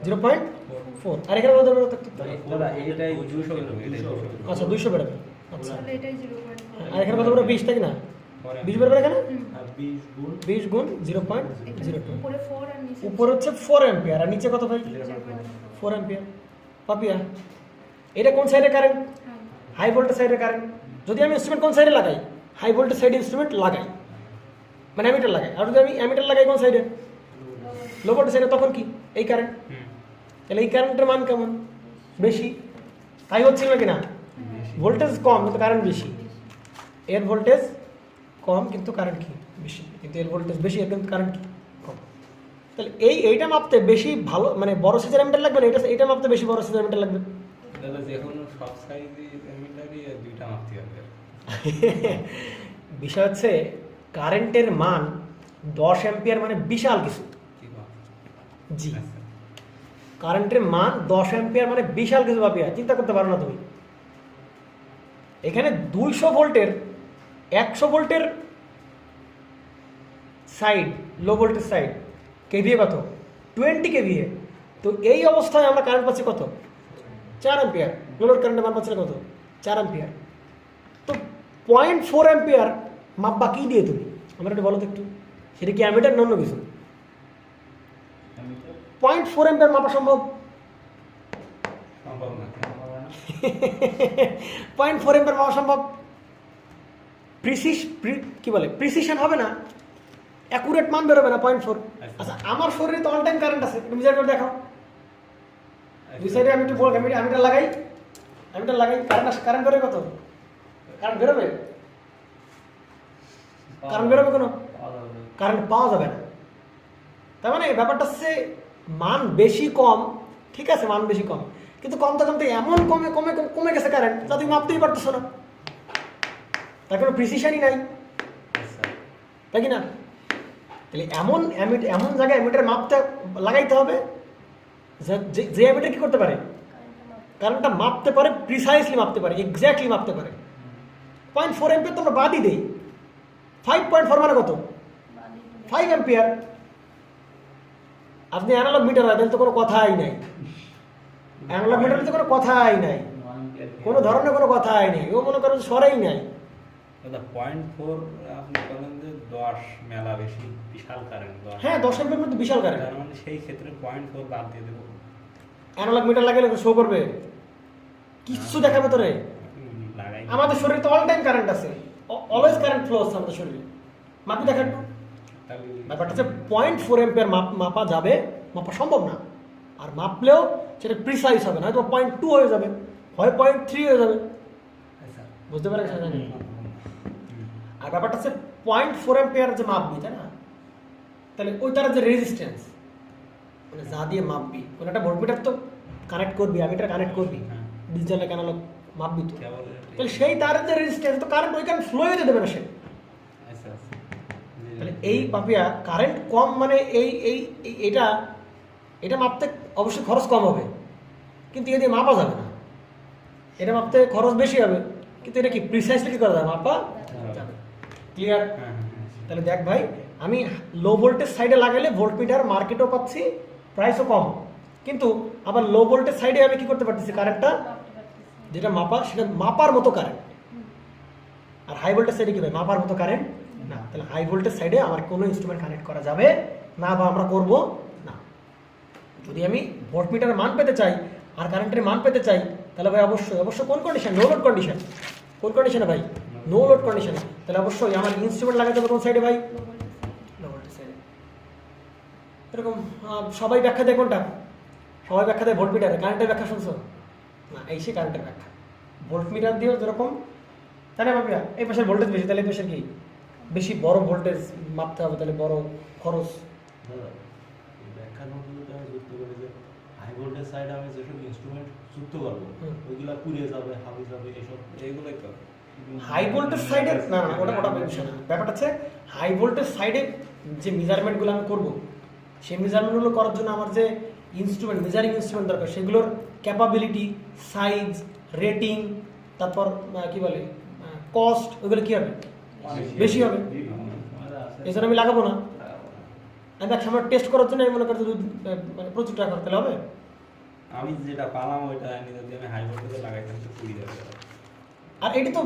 0.4। আর এখানে কত বেরো থাকতো? দাদা এইটাই 200 বেরোবে, এটাই 200। আচ্ছা 200 বেরোবে। আচ্ছা তাহলে এটাই 0.4। আর এখানে কত বেরো? 20 তাই না? 20 বেরোবে এখানে? আর 20 গুণ 20 গুণ 0.02। উপরে 4 আর নিচে উপর হচ্ছে 4 অ্যাম্পিয়ার, আর নিচে কত ভাই? 4 অ্যাম্পিয়ার। পাপিয়া এটা কোন সাইডে কারেন্ট? হাই ভোল্টেজ সাইডে কারেন্ট। যদি আমি ইনস্ট্রুমেন্ট কোন সাইডে লাগাই? হাই ভোল্টেজ সাইডে ইনস্ট্রুমেন্ট লাগাই, মানে অ্যামিটার লাগাই। আর যদি আমি অ্যামিটার লাগাই কোন সাইডে? লো ভোল্টেজ সাইডে, তখন কি এই কারেন্ট? তাহলে এই কারেন্টের মান কেমন? বেশি। তাই হচ্ছিল নাকি না? ভোল্টেজ কম কিন্তু কারেন্ট বেশি। এর ভোল্টেজ কম কিন্তু কারেন্ট কি বেশি, কিন্তু এর ভোল্টেজ বেশি, এর কিন্তু কারেন্ট কি কম। তাহলে এইটা মাপতে বেশি ভালো, মানে বড় সাইজের অ্যামিটার লাগবে না, এটা মাপতে বেশি বড় সাইজের অ্যামিটার লাগবে। দাদা যে কোনো সব সাইজে এমিটারই দুইটা মাপতে হবে। বিষয় হচ্ছে কারেন্টের মান 10 অ্যাম্পিয়ার মানে বিশাল কিছু। কি বল? জি, আচ্ছা। কারেন্টের মান 10 অ্যাম্পিয়ার মানে বিশাল কিছু ভাবিয়া চিন্তা করতে পারো না তুমি। এখানে 200 ভোল্টের 100 ভোল্টের সাইড, লো ভোল্টেজ সাইড, কেভিএ কত? 20 কেভিএ। তো এই অবস্থায় আমরা কারেন্ট পাচ্ছি কত? 4 অ্যাম্পিয়ার। লো লোড কারেন্টের মান পাচ্ছি কত? 4 অ্যাম্পিয়ার। তো 0.4 অ্যাম্পিয়ার মাপবা কি দিয়ে তুমি? আমার একটু বলো তো একটু, সেটা কি অ্যামিটার না অন্য কিছু? 0.4 অ্যাম্পিয়ার মাপা সম্ভব? সম্ভব না। 0.4 অ্যাম্পিয়ার মাপা সম্ভব? কি বলে প্রিসিশন হবে না, অ্যাকুরেট মান বেরোবে না 0.4। আচ্ছা আমার শরীরে তো অল টাইম কারেন্ট আছে, একটু বিচার করে দেখো। দুই সাইডে আমি একটু বল, অ্যামিটার লাগাই, কারেন্ট বেরোবে কত? কারেন্ট বেরোবে? কারেন্ট বেরোবে কোনো? কারেন্ট পাওয়া যাবে না। তার মানে ব্যাপারটা হচ্ছে মান বেশি কম, ঠিক আছে মান বেশি কম, কিন্তু কমতে কমতে এমন কমে গেছে কারেন্ট যা তুমি মাপতেই পারতেছো না, তার কোনো প্রিসিশনই নাই, আচ্ছা। তাই কি না? তাহলে এমন জায়গায় অ্যামিটার মাপতে লাগাইতে হবে যে অ্যামিটার কি করতে পারে? কারেন্টটা মাপতে পারে, প্রিসাইসলি মাপতে পারে, এক্স্যাক্টলি মাপতে পারে। 0.4 অ্যাম্পিয়ার তো আমরা বাদই দেই। 5.4 মানে কত? 5 অ্যাম্পিয়ার। আপনি অ্যানালগ মিটার হয় তাহলে তো কোনো কথাই নাই, অ্যানালগ মিটারে তো কোনো কথাই নাই, কোনো ধরনের কোনো কথাই নেই, ও মনে করেন সরাই নাই। দাদা 0.4 আপনি বলেন যে 10 মেলা বেশি, বিশাল কারেন্ট 10। হ্যাঁ 10 অ্যাম্পিয়ার মধ্যে বিশাল কারেন্ট। তার মানে সেই ক্ষেত্রে 0.4 বাদ দিয়ে দেবো। অ্যানালগ মিটার লাগালে শো করবে, কিচ্ছু দেখাবে তোরে। লাগাই আমাদের শরীরে তো অল টাইম কারেন্ট আছে, অলওয়েজ কারেন্ট ফ্লো হচ্ছে আমাদের শরীরে। মাপি দেখা একটু। তাহলে ব্যাপারটা হচ্ছে 0.4 অ্যাম্পিয়ার মাপা যাবে, মাপা সম্ভব না। আর মাপলেও সেটা প্রিসাইজ হবে না, হয়তো 0.2 হয়ে যাবে, হয় 0.3 হয়ে যাবে, আচ্ছা বুঝতে পারেন? আর ব্যাপারটা হচ্ছে 0.4 অ্যাম্পিয়ার যে মাপবি, তাই না? তাহলে ওইটার যে রেজিস্ট্যান্স, মানে যা দিয়ে মাপবি, কোনো একটা ভোল্টমিটার তো কানেক্ট করবি, আমিটার কানেক্ট করবি, হ্যাঁ। ডিজিটাল অ্যানালগ মাপবি তো, কেবল তাহলে সেই তারের যে রেজিস্ট্যান্স, তো কারেন্ট ওইখানে ফ্লো হতে দেবে না সে। আচ্ছা আচ্ছা তাহলে এই পাপিয়া কারেন্ট কম মানে এটা এটা মাপতে অবশ্যই খরচ কম হবে, কিন্তু এ দিয়ে মাপা যাবে না। এটা মাপতে খরচ বেশি হবে, কিন্তু এটা কি প্রিসাইসলি কি করা যাবে, মাপা যাবে। ক্লিয়ার? হ্যাঁ হ্যাঁ তাহলে দেখ ভাই, আমি লো ভোল্টেজ সাইডে লাগালে ভোল্টমিটার মার্কেটও পাচ্ছি, প্রাইসও কম, কিন্তু আবার লো ভোল্টেজ সাইডে আমি কি করতে পারতেছি, কারেন্টটা মাপতে পারতেছি। যেটা মাপা সেটা মাপার মতো কারেন্ট। আর হাই ভোল্টেজ সাইডে কি ভাই, মাপার মতো কারেন্ট না। তাহলে হাই ভোল্টেজ সাইডে আমার কোনো ইনস্ট্রুমেন্ট কানেক্ট করা যাবে না, বা আমরা করব না। যদি আমি ভোল্টমিটারের মান পেতে চাই আর কারেন্টের মান পেতে চাই, তাহলে ভাই অবশ্যই কোন কন্ডিশন, নো লোড কন্ডিশন। কোন কন্ডিশনে ভাই, নো লোড কন্ডিশনে। তাহলে অবশ্যই আমার ইনস্ট্রুমেন্ট লাগাতে হবে কোন সাইডে ভাই, লো ভোল্টেজ সাইডে। এরকম সবাই ব্যাখ্যা দেয় কোনটা, সবাই ব্যাখ্যা দেয় ভোল্টমিটারে, কারেন্টের ব্যাখ্যা শুনছো না? এই সে কারেন্টের ব্যাখ্যা। ভোল্টমিটার দিয়েও যেরকম, তাই না ভাবিয়া, এই পাশের ভোল্টেজ বেশি, তাহলে এই পাশের কি বেশি বড় ভোল্টেজ মাপতে হবে, তাহলে বড় খরচ। দাদা, এই ব্যাখ্যার মধ্যে যদি আমি যুক্ত করি যে হাই ভোল্টেজ সাইডে আমি যেসব ইনস্ট্রুমেন্ট যুক্ত করবো ওইগুলা পুড়িয়ে যাবে, হাবি যাবে, এসব এইগুলোই তো হাই ভোল্টেজ সাইডে না, ওটা বিষয় না। ব্যাপারটা হচ্ছে হাই ভোল্টেজ সাইডে যে মেজারমেন্টগুলো আমি করব, সেই মেজারমেন্টগুলো করার জন্য আমার যে ইনস্ট্রুমেন্ট, মেজারিং ইনস্ট্রুমেন্ট দরকার, সেগুলোর ক্যাপাবিলিটি, সাইজ, রেটিং, তারপর কি বলে কস্ট, ওইগুলো কী হবে, বেশি হবে। এই জন্য আমি লাগাবো না। আমি দেখ আমার টেস্ট করার জন্য আমি মনে করছি মানে প্রচুর টাকা করতে হবে। আমি যেটা পালাম ওইটা যদি আমি হাই ভোল্টেজে লাগাই তাহলে তো পুড়ে যাবে। আর এটি তো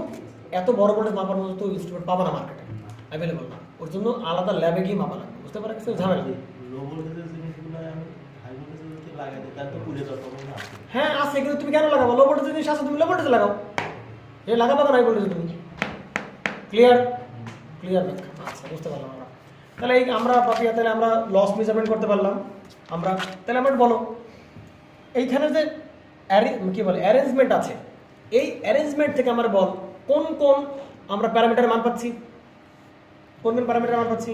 এত বড় ভোল্টেজ মাপার মতো তো ইনস্ট্রুমেন্ট পাবা না মার্কেটে, অ্যাভেলেবল না। ওর জন্য আলাদা ল্যাবে গিয়ে মাপা লাগবে, বুঝতে পারা গেছে ঝামেলা। লো ভোল্টেজের জিনিসগুলো আমি হাই ভোল্টেজে যদি লাগাই দিই তাহলে তো পুড়ে যাওয়ার সম্ভাবনা আছে। হ্যাঁ আছে, কিন্তু তুমি কেন লাগাবো? লো ভোল্টেজ জিনিস আছে, তুমি লো ভোল্টেজে লাগাও। এ লাগাবো না হাই ভোল্টেজে তুমি। ক্লিয়ার? ক্লিয়ার ব্যাখ্যা, আচ্ছা বুঝতে পারলাম আমরা। তাহলে এই আমরা পাপিয়া, তাহলে আমরা লস মেজারমেন্ট করতে পারলাম আমরা। তাহলে আমার বলো এইখানে যে কি বলে অ্যারেঞ্জমেন্ট আছে, এই অ্যারেঞ্জমেন্ট থেকে আমার বল কোন কোন আমরা প্যারামিটার মান পাচ্ছি, কোন কোন প্যারামিটার মান পাচ্ছি?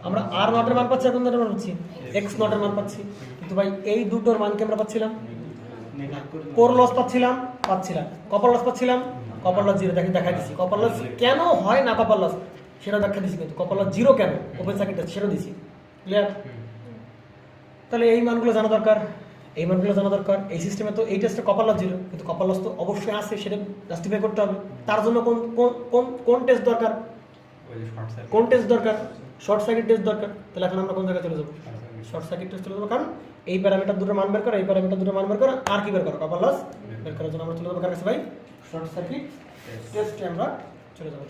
আমরা আর নটের মান পাচ্ছি, আর কোন নটের মান পাচ্ছি, এক্স নটের মান পাচ্ছি। কিন্তু ভাই এই দুটোর মানকে আমরা পাচ্ছিলাম, কোর লস পাচ্ছিলাম, কপার লস পাচ্ছিলাম, কপার লস জিরো। দেখা দিচ্ছি কপার লস কেন হয় না, কপার লস সেটা ব্যাখ্যা দিচ্ছি, কিন্তু কপার লস জিরো কেন ওপেন সার্কিট সেটা দিচ্ছি। ক্লিয়ার? তাহলে এই মানগুলো জানা দরকার, এই মানগুলো জানা দরকার। এই সিস্টেমে তো এই টেস্টে কপার লস জিরো, কিন্তু কপার লস তো অবশ্যই আছে, সেটা জাস্টিফাই করতে হবে। তার জন্য কোন কোন কোন টেস্ট দরকার, ওই যে শর্ট সার্কিট কোন টেস্ট দরকার, শর্ট সার্কিট টেস্ট দরকার। তাহলে এখন আমরা কোন জায়গায় চলে যাবো, শর্ট সার্কিট টেস্ট চলে যাবো। কারণ এই প্যারামিটার দুটো মান বের করা, এই প্যারামিটার দুটো মান বের করা, আর কি বের করা, কপার লস বের করার জন্য আমরা চলে যাবো কার কাছে ভাই, শর্ট সার্কিট টেস্টে আমরা চলে যাবো।